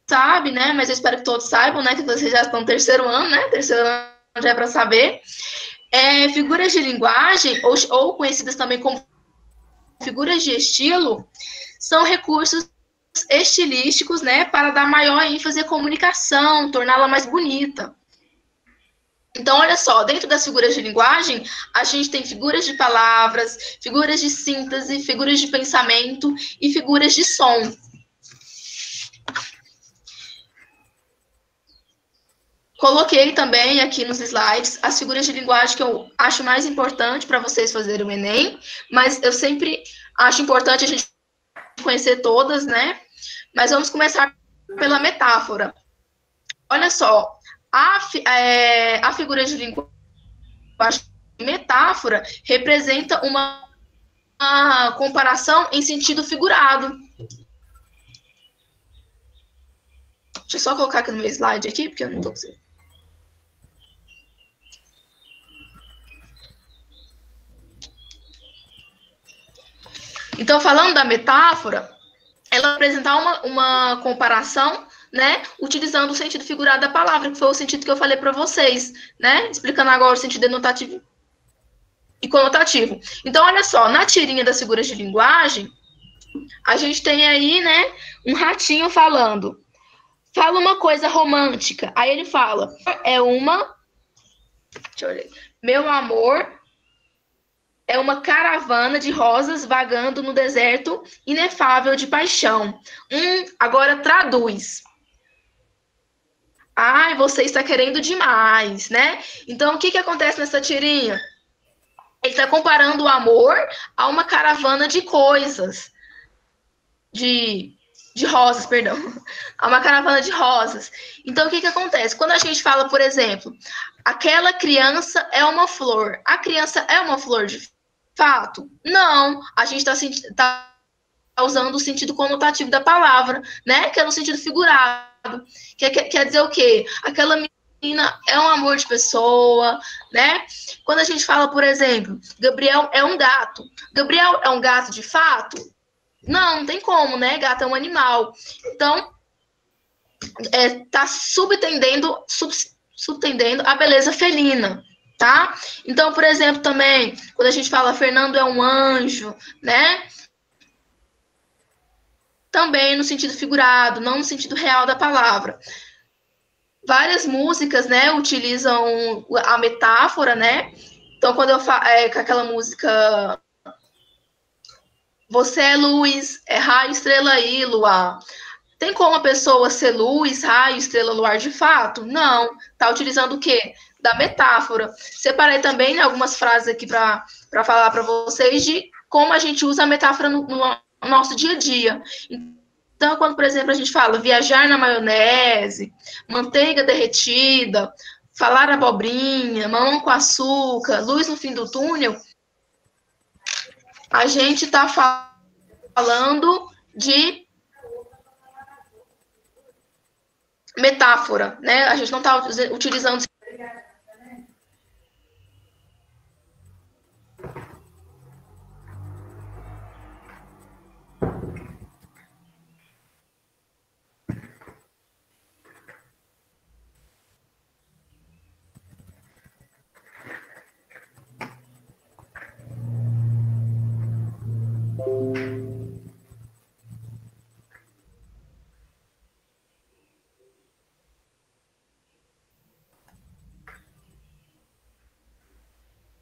sabe, né, mas eu espero que todos saibam, né, que vocês já estão no terceiro ano, né, terceiro ano já é para saber, figuras de linguagem, ou conhecidas também como figuras de estilo, são recursos estilísticos, né, para dar maior ênfase à comunicação, torná-la mais bonita. Então, olha só, dentro das figuras de linguagem, a gente tem figuras de palavras, figuras de síntese, figuras de pensamento e figuras de som. Coloquei também aqui nos slides as figuras de linguagem que eu acho mais importante para vocês fazerem o Enem, mas eu sempre acho importante a gente conhecer todas, né? Mas vamos começar pela metáfora. Olha só, a figura de linguagem metáfora representa uma comparação em sentido figurado. Deixa eu só colocar aqui no meu slide aqui, porque eu não estou conseguindo. Então, falando da metáfora, ela apresentar uma comparação, né, utilizando o sentido figurado da palavra, que foi o sentido que eu falei para vocês, né, explicando agora o sentido denotativo e conotativo. Então, olha só, na tirinha das figuras de linguagem, a gente tem aí, né, um ratinho falando. Fala uma coisa romântica. Aí ele fala, deixa eu olhar, meu amor é uma caravana de rosas vagando no deserto inefável de paixão. Agora traduz. Ai, você está querendo demais, né? Então, o que acontece nessa tirinha? Ele está comparando o amor a uma caravana de coisas, de de rosas, perdão. Há uma caravana de rosas. Então, o que acontece? Quando a gente fala, por exemplo, aquela criança é uma flor. A criança é uma flor de fato? Não. A gente está usando o sentido conotativo da palavra, né? Que é no sentido figurado. Quer dizer o quê? Aquela menina é um amor de pessoa, né? Quando a gente fala, por exemplo, Gabriel é um gato. Gabriel é um gato de fato? Não tem como, né? Gato é um animal. Então, tá subtendendo a beleza felina, tá? Então, por exemplo, também, quando a gente fala Fernando é um anjo, né? Também no sentido figurado, não no sentido real da palavra. Várias músicas, né, utilizam a metáfora, né? Então, quando eu falo com aquela música Você é luz, é raio, estrela e luar. Tem como a pessoa ser luz, raio, estrela, luar de fato? Não. Tá utilizando o quê? Da metáfora. Separei também, né, algumas frases aqui para falar para vocês de como a gente usa a metáfora no nosso dia a dia. Então, quando, por exemplo, a gente fala viajar na maionese, manteiga derretida, falar abobrinha, mamão com açúcar, luz no fim do túnel, a gente está falando de metáfora, né? A gente não está utilizando.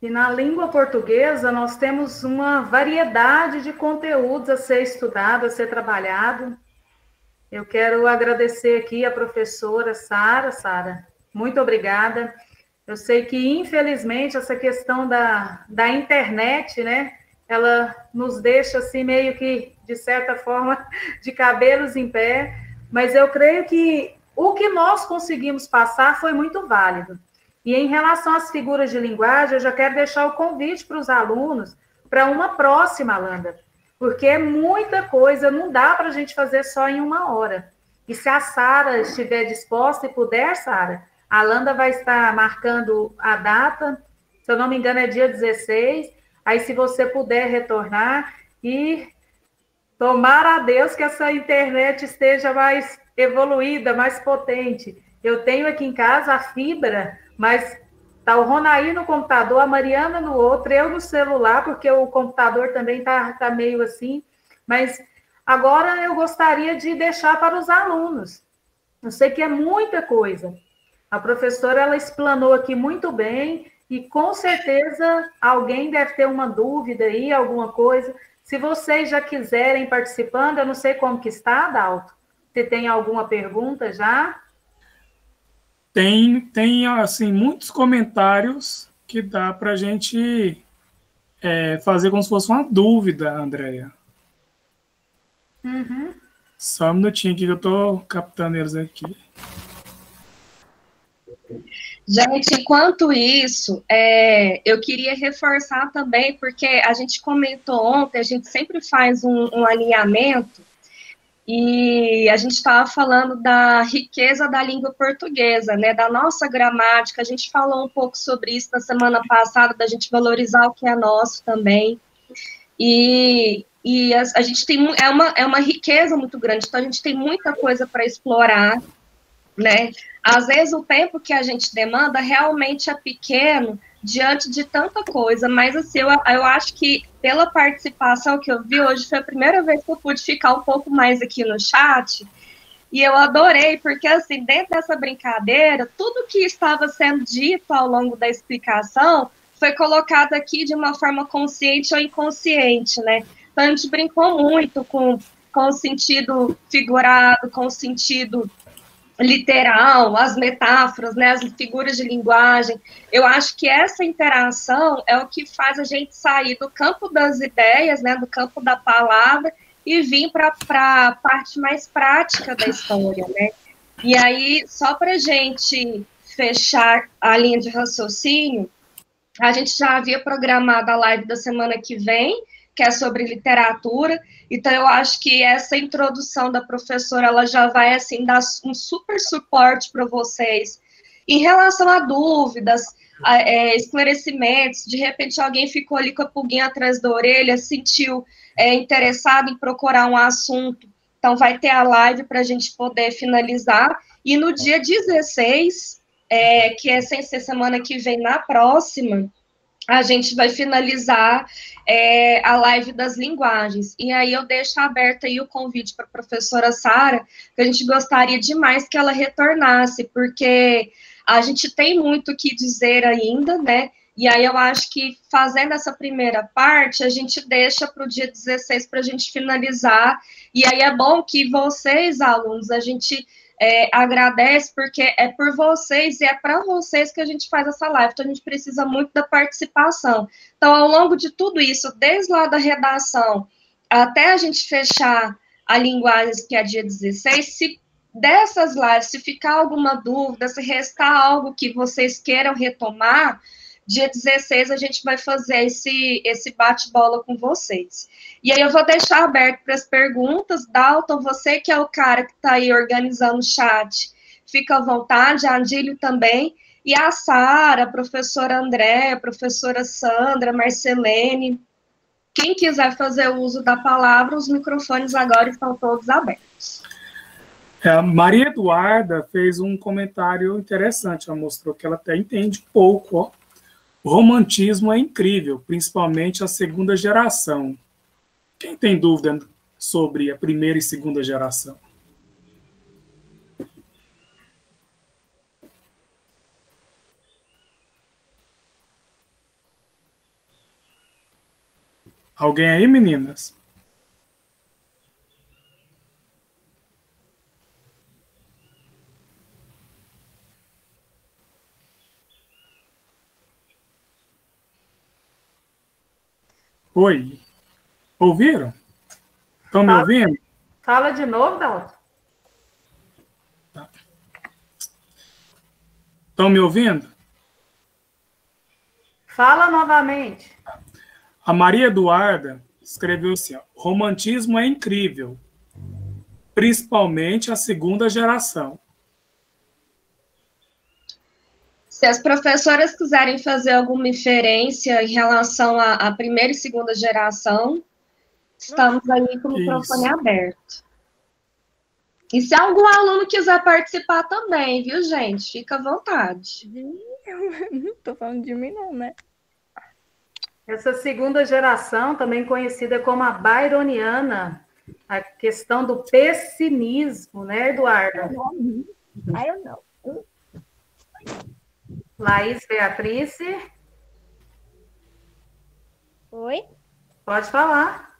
E na língua portuguesa, nós temos uma variedade de conteúdos a ser estudado, a ser trabalhado. Eu quero agradecer aqui a professora Sara. Sara, muito obrigada. Eu sei que, infelizmente, essa questão da internet, né, ela nos deixa, assim, meio que, de certa forma, de cabelos em pé, mas eu creio que o que nós conseguimos passar foi muito válido. E em relação às figuras de linguagem, eu já quero deixar o convite para os alunos para uma próxima, Landa, porque é muita coisa, não dá para a gente fazer só em uma hora. E se a Sara estiver disposta e puder, Sara, a Landa vai estar marcando a data, se eu não me engano é dia 16, aí se você puder retornar e tomara a Deus que essa internet esteja mais evoluída, mais potente. Eu tenho aqui em casa a fibra, mas tá o Ronaí no computador, a Mariana no outro, eu no celular, porque o computador também tá meio assim. Mas agora eu gostaria de deixar para os alunos. Eu sei que é muita coisa. A professora, ela explanou aqui muito bem e com certeza alguém deve ter uma dúvida aí, alguma coisa. Se vocês já quiserem participando, eu não sei como que está, Adalto. Se tem alguma pergunta já? Tem assim, muitos comentários que dá para a gente fazer como se fosse uma dúvida, Andréia. Uhum. Só um minutinho aqui que eu estou captando eles aqui. Gente, enquanto isso, eu queria reforçar também, porque a gente comentou ontem, a gente sempre faz um alinhamento, e a gente estava falando da riqueza da língua portuguesa, né, da nossa gramática. A gente falou um pouco sobre isso na semana passada, da gente valorizar o que é nosso também. E a gente tem uma riqueza muito grande, então a gente tem muita coisa para explorar, né? Às vezes o tempo que a gente demanda realmente é pequeno diante de tanta coisa, mas assim, eu acho que pela participação que eu vi hoje, foi a primeira vez que eu pude ficar um pouco mais aqui no chat, e eu adorei, porque assim, dentro dessa brincadeira, tudo que estava sendo dito ao longo da explicação foi colocado aqui de uma forma consciente ou inconsciente, né? Então a gente brincou muito com o sentido figurado, com o sentido literal, as metáforas, né, as figuras de linguagem. Eu acho que essa interação é o que faz a gente sair do campo das ideias, né, do campo da palavra, e vir para a parte mais prática da história, né? E aí, só para a gente fechar a linha de raciocínio, a gente já havia programado a live da semana que vem, que é sobre literatura, então eu acho que essa introdução da professora, ela já vai, assim, dar um super suporte para vocês em relação a dúvidas, esclarecimentos, de repente alguém ficou ali com a pulguinha atrás da orelha, sentiu interessado em procurar um assunto, então vai ter a live para a gente poder finalizar, e no dia 16, que é sem ser semana que vem, na próxima, a gente vai finalizar a live das linguagens. E aí eu deixo aberto aí o convite para a professora Sara, que a gente gostaria demais que ela retornasse, porque a gente tem muito o que dizer ainda, né? E aí eu acho que fazendo essa primeira parte, a gente deixa para o dia 16 para a gente finalizar. E aí é bom que vocês, alunos, a gente agradece, porque é por vocês e é para vocês que a gente faz essa live, então a gente precisa muito da participação. Então, ao longo de tudo isso, desde lá da redação até a gente fechar a linguagem, que é dia 16, se dessas lives, se ficar alguma dúvida, se restar algo que vocês queiram retomar, dia 16 a gente vai fazer esse bate-bola com vocês. E aí eu vou deixar aberto para as perguntas. Dalton, você que é o cara que está aí organizando o chat, fica à vontade, a Andílio também, e a Sara, a professora André, a professora Sandra, Marcelene, quem quiser fazer uso da palavra, os microfones agora estão todos abertos. A Maria Eduarda fez um comentário interessante, ela mostrou que ela até entende pouco, ó. O romantismo é incrível, principalmente a segunda geração. Quem tem dúvida sobre a primeira e segunda geração? Alguém aí, meninas? Oi. Ouviram? Estão me ouvindo? Fala de novo, Dalton. Estão me ouvindo? Fala novamente. A Maria Eduarda escreveu assim, ó, romantismo é incrível, principalmente a segunda geração. Se as professoras quiserem fazer alguma inferência em relação à primeira e segunda geração, estamos aí com o microfone aberto. E se algum aluno quiser participar também, viu, gente? Fica à vontade. Não estou falando de mim, não, né? Essa segunda geração, também conhecida como a byroniana, a questão do pessimismo, né, Eduarda? I don't know. Laís Beatriz. Oi? Pode falar.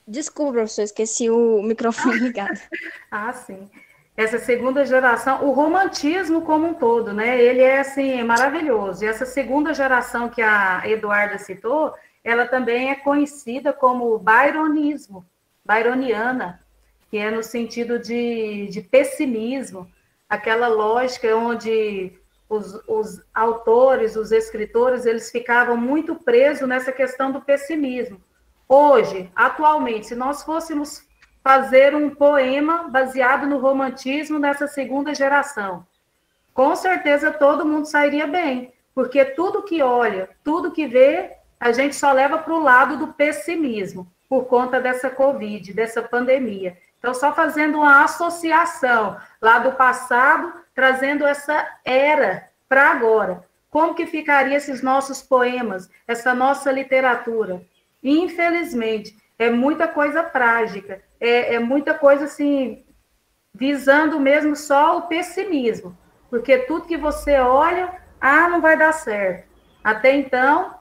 Desculpa, professor, esqueci o microfone ligado. Ah, sim. Essa segunda geração, o romantismo como um todo, né? Ele é, assim, maravilhoso. E essa segunda geração que a Eduarda citou, ela também é conhecida como byronismo, byroniana, que é no sentido de pessimismo, aquela lógica onde os autores, os escritores, eles ficavam muito presos nessa questão do pessimismo. Hoje, atualmente, se nós fôssemos fazer um poema baseado no romantismo nessa segunda geração, com certeza todo mundo sairia bem, porque tudo que olha, tudo que vê, a gente só leva para o lado do pessimismo, por conta dessa Covid, dessa pandemia. Então, só fazendo uma associação lá do passado, trazendo essa era para agora. Como que ficaria esses nossos poemas, essa nossa literatura? Infelizmente, é muita coisa trágica, é muita coisa, assim, visando mesmo só o pessimismo, porque tudo que você olha, não vai dar certo. Até então,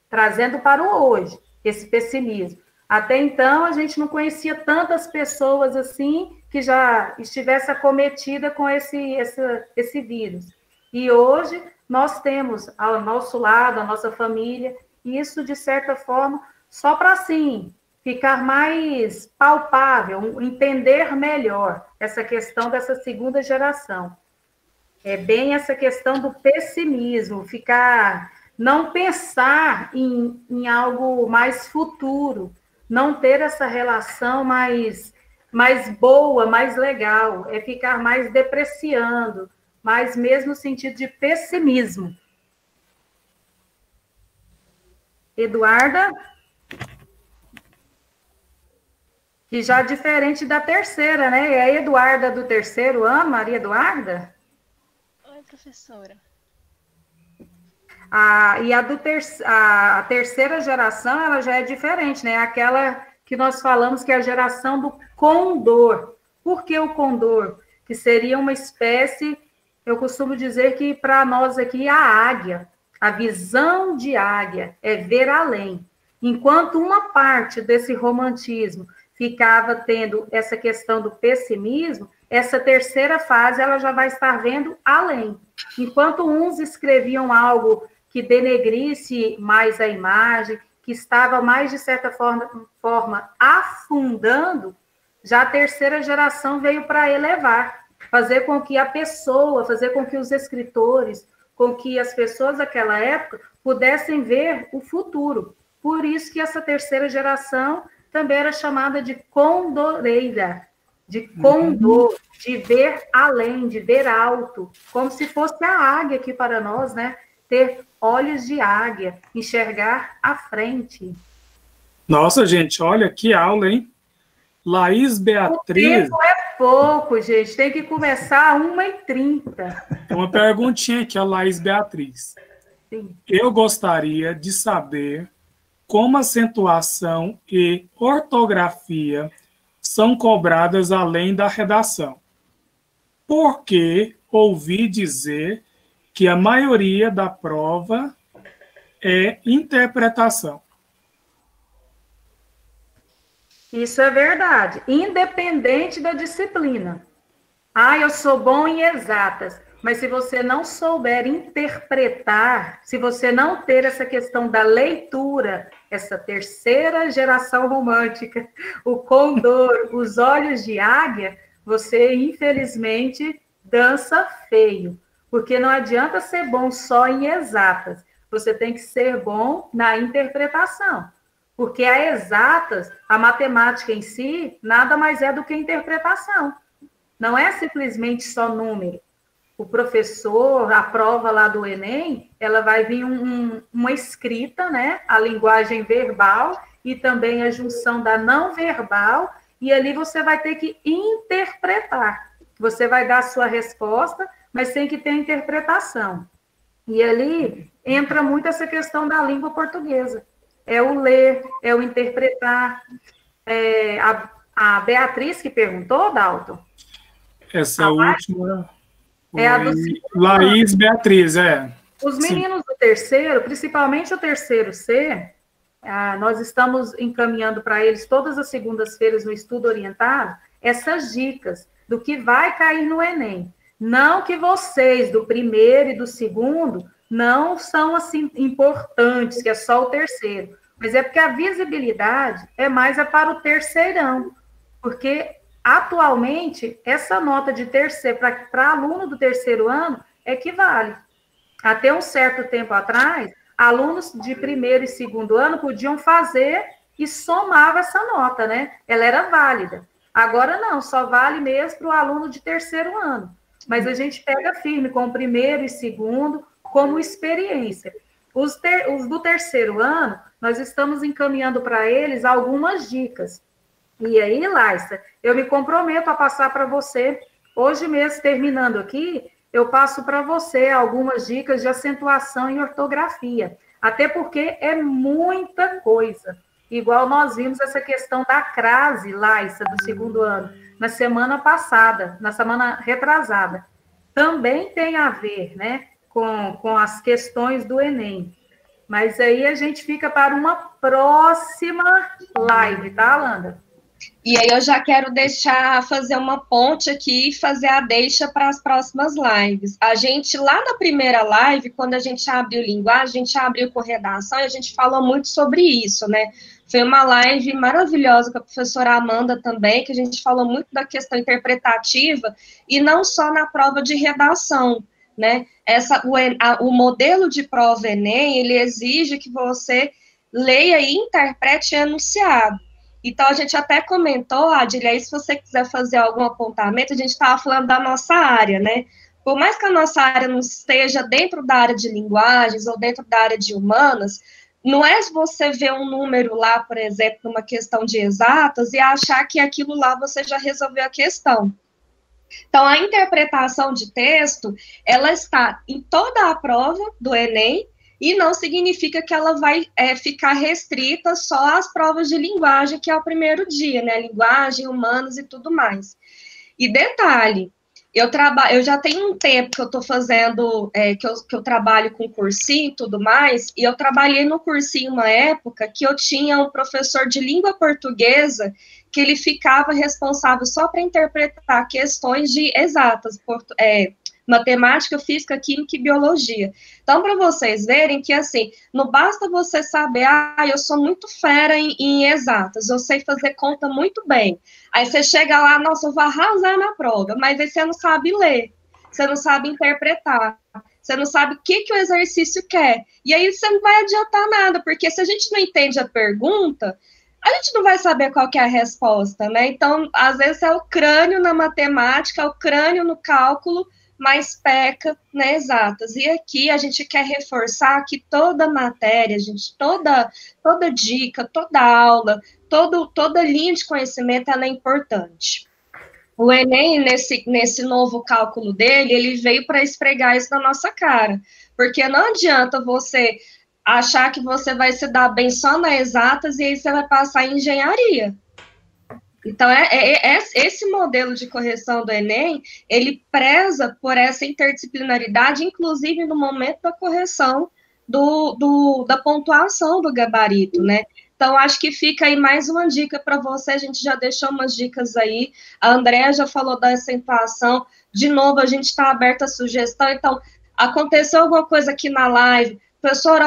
trazendo para o hoje, esse pessimismo. Até então, a gente não conhecia tantas pessoas assim que já estivesse acometida com esse vírus. E hoje, nós temos ao nosso lado, a nossa família, e isso, de certa forma, só para, assim, ficar mais palpável, entender melhor essa questão dessa segunda geração. É bem essa questão do pessimismo, não pensar em algo mais futuro, não ter essa relação mais boa, mais legal, é ficar mais depreciando, mais mesmo no sentido de pessimismo. Eduarda? E já diferente da terceira, né? É a Eduarda do terceiro ano, Maria Eduarda? Oi, professora. A terceira geração, ela já é diferente, né? Aquela que nós falamos que é a geração do condor. Por que o condor? Que seria uma espécie, eu costumo dizer que para nós aqui a águia, a visão de águia é ver além. Enquanto uma parte desse romantismo ficava tendo essa questão do pessimismo, essa terceira fase ela já vai estar vendo além. Enquanto uns escreviam algo que denegrisse mais a imagem, que estava mais, de certa forma afundando, já a terceira geração veio para elevar, fazer com que a pessoa, fazer com que os escritores, com que as pessoas daquela época pudessem ver o futuro. Por isso que essa terceira geração também era chamada de condoreira, de condor, de ver além, de ver alto, como se fosse a águia aqui para nós, né? Ter olhos de águia, enxergar à frente. Nossa, gente, olha que aula, hein? Laís Beatriz... O tempo é pouco, gente. Tem que começar 1h30. Uma perguntinha aqui, a Laís Beatriz. Sim. Eu gostaria de saber como acentuação e ortografia são cobradas além da redação. Porque ouvi dizer que a maioria da prova é interpretação. Isso é verdade, independente da disciplina. Eu sou bom em exatas, mas se você não souber interpretar, se você não ter essa questão da leitura, essa terceira geração romântica, o condor, os olhos de águia, você, infelizmente, dança feio. Porque não adianta ser bom só em exatas, você tem que ser bom na interpretação. Porque a exatas, a matemática em si, nada mais é do que interpretação. Não é simplesmente só número. O professor, a prova lá do Enem, ela vai vir uma escrita, né? A linguagem verbal e também a junção da não verbal, e ali você vai ter que interpretar. Você vai dar a sua resposta, mas tem que ter a interpretação. E ali entra muito essa questão da língua portuguesa. É o ler, é o interpretar. A Beatriz que perguntou, Dalton? Essa última... É a do Laís Beatriz, Os meninos do terceiro, principalmente o terceiro C, nós estamos encaminhando para eles todas as segundas-feiras no estudo orientado essas dicas do que vai cair no Enem. Não que vocês, do primeiro e do segundo, não são assim importantes, que é só o terceiro. Mas é porque a visibilidade é mais para o terceirão. Porque, atualmente, essa nota de terceiro, para aluno do terceiro ano, equivale. Até um certo tempo atrás, alunos de primeiro e segundo ano podiam fazer e somava essa nota, né? Ela era válida. Agora não, só vale mesmo para o aluno de terceiro ano. Mas a gente pega firme com o primeiro e segundo como experiência. Os do terceiro ano, nós estamos encaminhando para eles algumas dicas. E aí, Laissa, eu me comprometo a passar para você, hoje mesmo, terminando aqui, eu passo para você algumas dicas de acentuação e ortografia. Até porque é muita coisa. Igual nós vimos essa questão da crase, Laissa, do segundo ano, na semana passada, na semana retrasada. Também tem a ver, né, com as questões do Enem. Mas aí a gente fica para uma próxima live, tá, Alanda? E aí eu já quero fazer uma ponte aqui e fazer a deixa para as próximas lives. A gente, lá na primeira live, quando a gente abriu linguagem, a gente abriu corredação e a gente falou muito sobre isso, né? Foi uma live maravilhosa com a professora Amanda também, que a gente falou muito da questão interpretativa e não só na prova de redação, né? O modelo de prova Enem, ele exige que você leia e interprete enunciado. Então, a gente até comentou, Adília, aí se você quiser fazer algum apontamento, a gente estava falando da nossa área, né? Por mais que a nossa área não esteja dentro da área de linguagens ou dentro da área de humanas, não é você ver um número lá, por exemplo, numa questão de exatas e achar que aquilo lá você já resolveu a questão. Então, a interpretação de texto, ela está em toda a prova do Enem, e não significa que ela vai ficar restrita só às provas de linguagem, que é o primeiro dia, né? Linguagem, humanos e tudo mais. E detalhe, eu já tenho um tempo que eu estou fazendo, que eu trabalho com cursinho e tudo mais, e eu trabalhei no cursinho uma época que eu tinha um professor de língua portuguesa que ele ficava responsável só para interpretar questões de exatas, matemática, física, química e biologia. Então, para vocês verem que, assim, não basta você saber, eu sou muito fera em exatas, eu sei fazer conta muito bem. Aí você chega lá, nossa, eu vou arrasar na prova, mas aí você não sabe ler, você não sabe interpretar, você não sabe o que o exercício quer. E aí você não vai adiantar nada, porque se a gente não entende a pergunta, a gente não vai saber qual que é a resposta, né? Então, às vezes é o crânio na matemática, é o crânio no cálculo, mas peca na exatas. E aqui a gente quer reforçar que toda matéria, gente, toda dica, toda aula, toda linha de conhecimento, ela é importante. O Enem, nesse novo cálculo dele, ele veio para esfregar isso na nossa cara, porque não adianta você achar que você vai se dar bem só na exatas e aí você vai passar em engenharia. Então, esse modelo de correção do Enem, ele preza por essa interdisciplinaridade, inclusive no momento da correção da pontuação do gabarito, né? Então, acho que fica aí mais uma dica para você, a gente já deixou umas dicas aí, a Andréa já falou da acentuação, de novo, a gente está aberto à sugestão, então, aconteceu alguma coisa aqui na live, professor,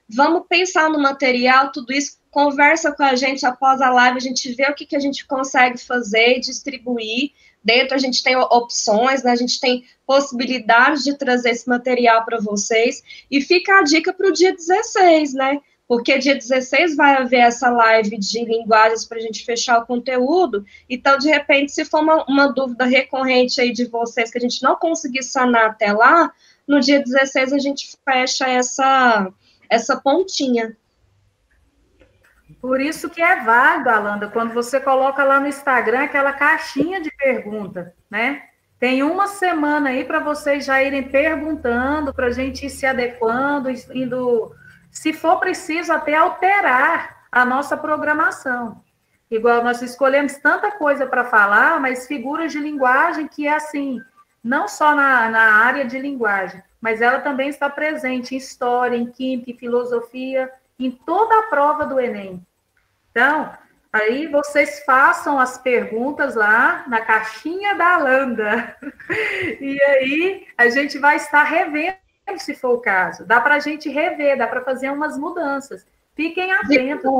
vamos pensar no material, tudo isso, conversa com a gente após a live, a gente vê o que a gente consegue fazer e distribuir. Dentro a gente tem opções, né? A gente tem possibilidades de trazer esse material para vocês. E fica a dica para o dia 16, né? Porque dia 16 vai haver essa live de linguagens para a gente fechar o conteúdo. Então, de repente, se for uma dúvida recorrente aí de vocês que a gente não conseguir sanar até lá, no dia 16 a gente fecha essa pontinha. Por isso que é válido, Alanda, quando você coloca lá no Instagram aquela caixinha de pergunta, né? Tem uma semana aí para vocês já irem perguntando, para a gente ir se adequando, indo, se for preciso, até alterar a nossa programação. Igual nós escolhemos tanta coisa para falar, mas figuras de linguagem que é assim, não só na área de linguagem, mas ela também está presente em história, em química, em filosofia, em toda a prova do Enem. Então, aí vocês façam as perguntas lá na caixinha da Alanda. E aí a gente vai estar revendo, se for o caso. Dá para a gente rever, dá para fazer umas mudanças. Fiquem atentos.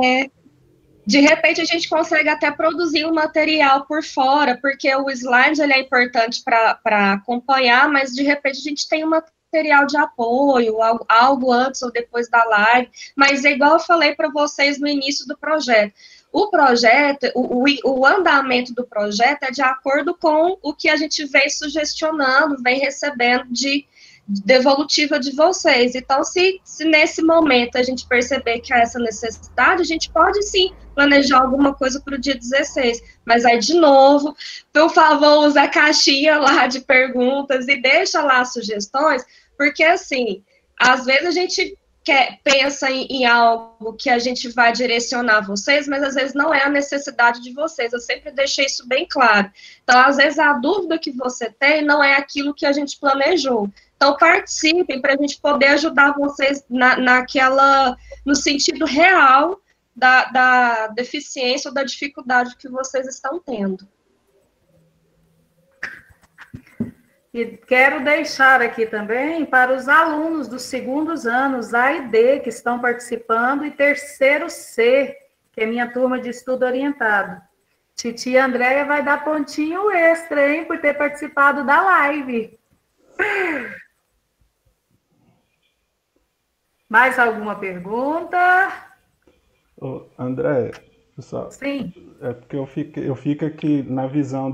De repente, a gente consegue até produzir um material por fora, porque o slide ele é importante para acompanhar, mas de repente a gente tem um material de apoio, algo antes ou depois da live, mas é igual eu falei para vocês no início do projeto. O projeto, o andamento do projeto é de acordo com o que a gente vem sugestionando, vem recebendo de devolutiva de vocês. Então, se nesse momento a gente perceber que há essa necessidade, a gente pode sim planejar alguma coisa para o dia 16. Mas aí, de novo, por favor, usa a caixinha lá de perguntas e deixa lá as sugestões, porque assim, às vezes a gente pensa em algo que a gente vai direcionar vocês, mas às vezes não é a necessidade de vocês. Eu sempre deixei isso bem claro. Então, às vezes a dúvida que você tem não é aquilo que a gente planejou. Então, participem para a gente poder ajudar vocês no sentido real da deficiência ou da dificuldade que vocês estão tendo. E quero deixar aqui também para os alunos dos segundos anos A e D que estão participando e terceiro C, que é minha turma de estudo orientado. Titia Andréia vai dar pontinho extra, hein, por ter participado da live. Mais alguma pergunta? Ô, André, pessoal, sim. É porque eu fico aqui na visão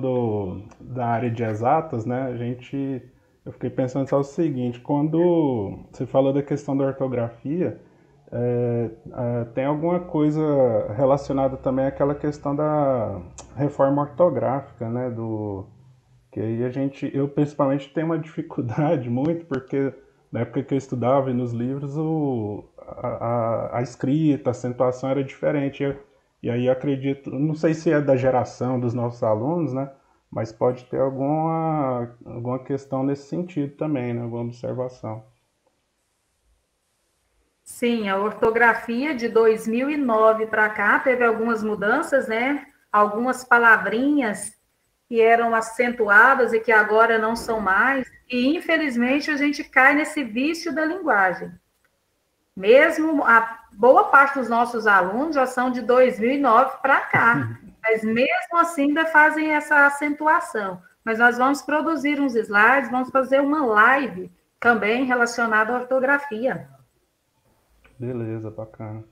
da área de exatas, né? Eu fiquei pensando só o seguinte, quando você falou da questão da ortografia, tem alguma coisa relacionada também àquela questão da reforma ortográfica, né? Que aí eu principalmente tenho uma dificuldade muito, porque na época que eu estudava e nos livros, a escrita, a acentuação era diferente. E aí eu acredito, não sei se é da geração dos nossos alunos, né? Mas pode ter alguma questão nesse sentido também, né? Alguma observação. Sim, a ortografia de 2009 para cá teve algumas mudanças, né? Algumas palavrinhas que eram acentuadas e que agora não são mais. E, infelizmente, a gente cai nesse vício da linguagem. Mesmo a boa parte dos nossos alunos já são de 2009 para cá, mas mesmo assim ainda fazem essa acentuação. Mas nós vamos produzir uns slides, vamos fazer uma live também relacionada à ortografia. Beleza, bacana.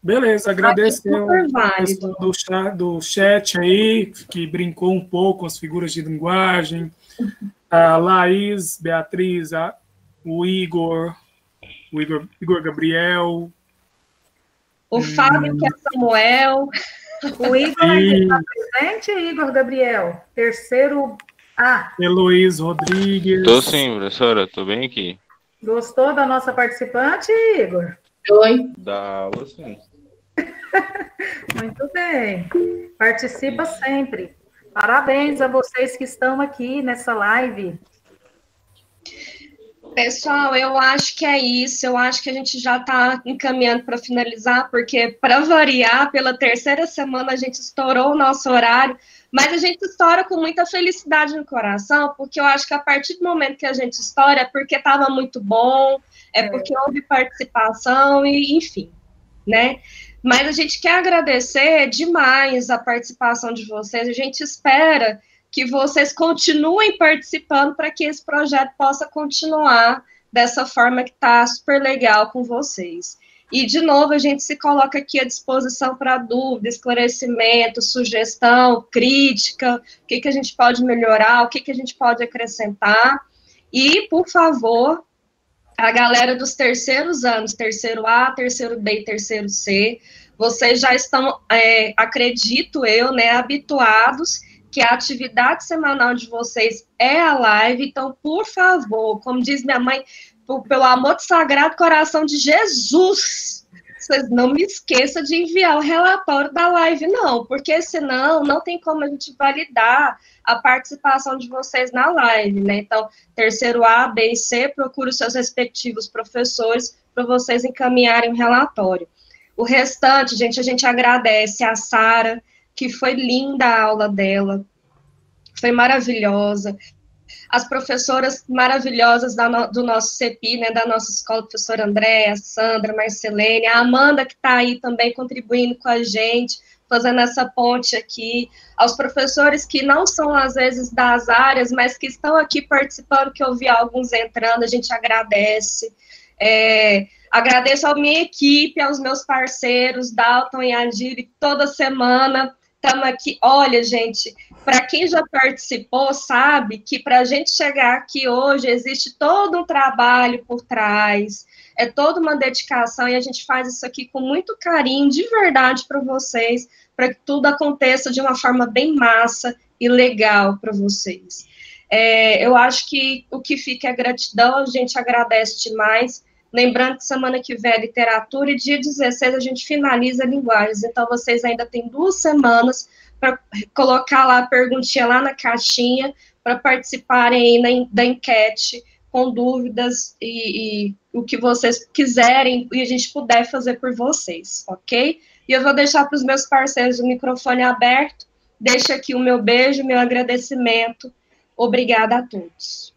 Beleza, agradecer o pessoal do chat aí, que brincou um pouco com as figuras de linguagem, a Laís, Beatriz, o Igor Gabriel. O Fábio, que é Samuel. O Igor ainda está presente, Igor Gabriel? Terceiro A. Heloís Rodrigues. Tô sim, professora, tô bem aqui. Gostou da nossa participante, Igor? Oi. Da aula, sim. Muito bem. Participa sempre. Parabéns a vocês que estão aqui nessa live. Pessoal, eu acho que é isso. Eu acho que a gente já está encaminhando para finalizar, porque, para variar, pela terceira semana a gente estourou o nosso horário, mas a gente estoura com muita felicidade no coração, porque eu acho que a partir do momento que a gente estoura é porque estava muito bom, porque houve participação, e enfim, né? Mas a gente quer agradecer demais a participação de vocês, a gente espera que vocês continuem participando para que esse projeto possa continuar dessa forma que está super legal com vocês. E, de novo, a gente se coloca aqui à disposição para dúvida, esclarecimento, sugestão, crítica, o que a gente pode melhorar, o que a gente pode acrescentar. E, por favor, a galera dos terceiros anos, terceiro A, terceiro B e terceiro C, vocês já estão, acredito eu, né, habituados que a atividade semanal de vocês é a live, então, por favor, como diz minha mãe, pelo amor do Sagrado Coração de Jesus, vocês não me esqueçam de enviar o relatório da live, não, porque senão não tem como a gente validar a participação de vocês na live, né? Então, terceiro A, B e C, procure os seus respectivos professores para vocês encaminharem o relatório. O restante, gente, a gente agradece a Sara, que foi linda a aula dela, foi maravilhosa. As professoras maravilhosas do nosso CEPI, né, da nossa escola, a professora Andréa, Sandra, Marcelene, a Amanda, que está aí também contribuindo com a gente, fazendo essa ponte aqui, aos professores que não são, às vezes, das áreas, mas que estão aqui participando, que eu vi alguns entrando, a gente agradece. Agradeço à minha equipe, aos meus parceiros, Dalton e Adiri, toda semana estamos aqui. Olha, gente, para quem já participou, sabe que para a gente chegar aqui hoje, existe todo um trabalho por trás, é toda uma dedicação, e a gente faz isso aqui com muito carinho, de verdade, para vocês, para que tudo aconteça de uma forma bem massa e legal para vocês. Eu acho que o que fica é gratidão, a gente agradece demais. Lembrando que semana que vem é literatura e dia 16 a gente finaliza linguagens. Então, vocês ainda têm 2 semanas para colocar lá a perguntinha lá na caixinha para participarem aí da enquete com dúvidas e o que vocês quiserem e a gente puder fazer por vocês, ok? E eu vou deixar para os meus parceiros o microfone aberto. Deixo aqui o meu beijo, meu agradecimento. Obrigada a todos.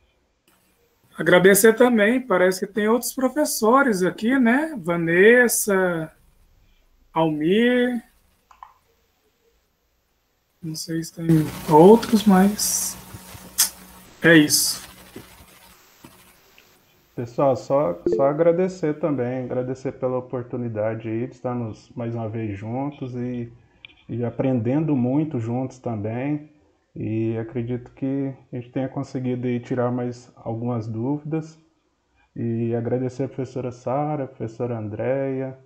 Agradecer também, parece que tem outros professores aqui, né? Vanessa, Almir. Não sei se tem outros, mas é isso. Pessoal, só agradecer também, agradecer pela oportunidade aí de estarmos mais uma vez juntos e aprendendo muito juntos também. E acredito que a gente tenha conseguido aí tirar mais algumas dúvidas. E agradecer a professora Sara, a professora Andréia,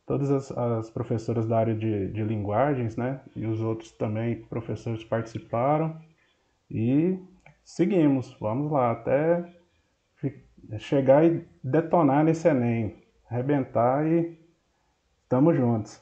todas as professoras da área de linguagens, né? E os outros também professores participaram. E seguimos, vamos lá, até chegar e detonar nesse Enem, arrebentar e estamos juntos.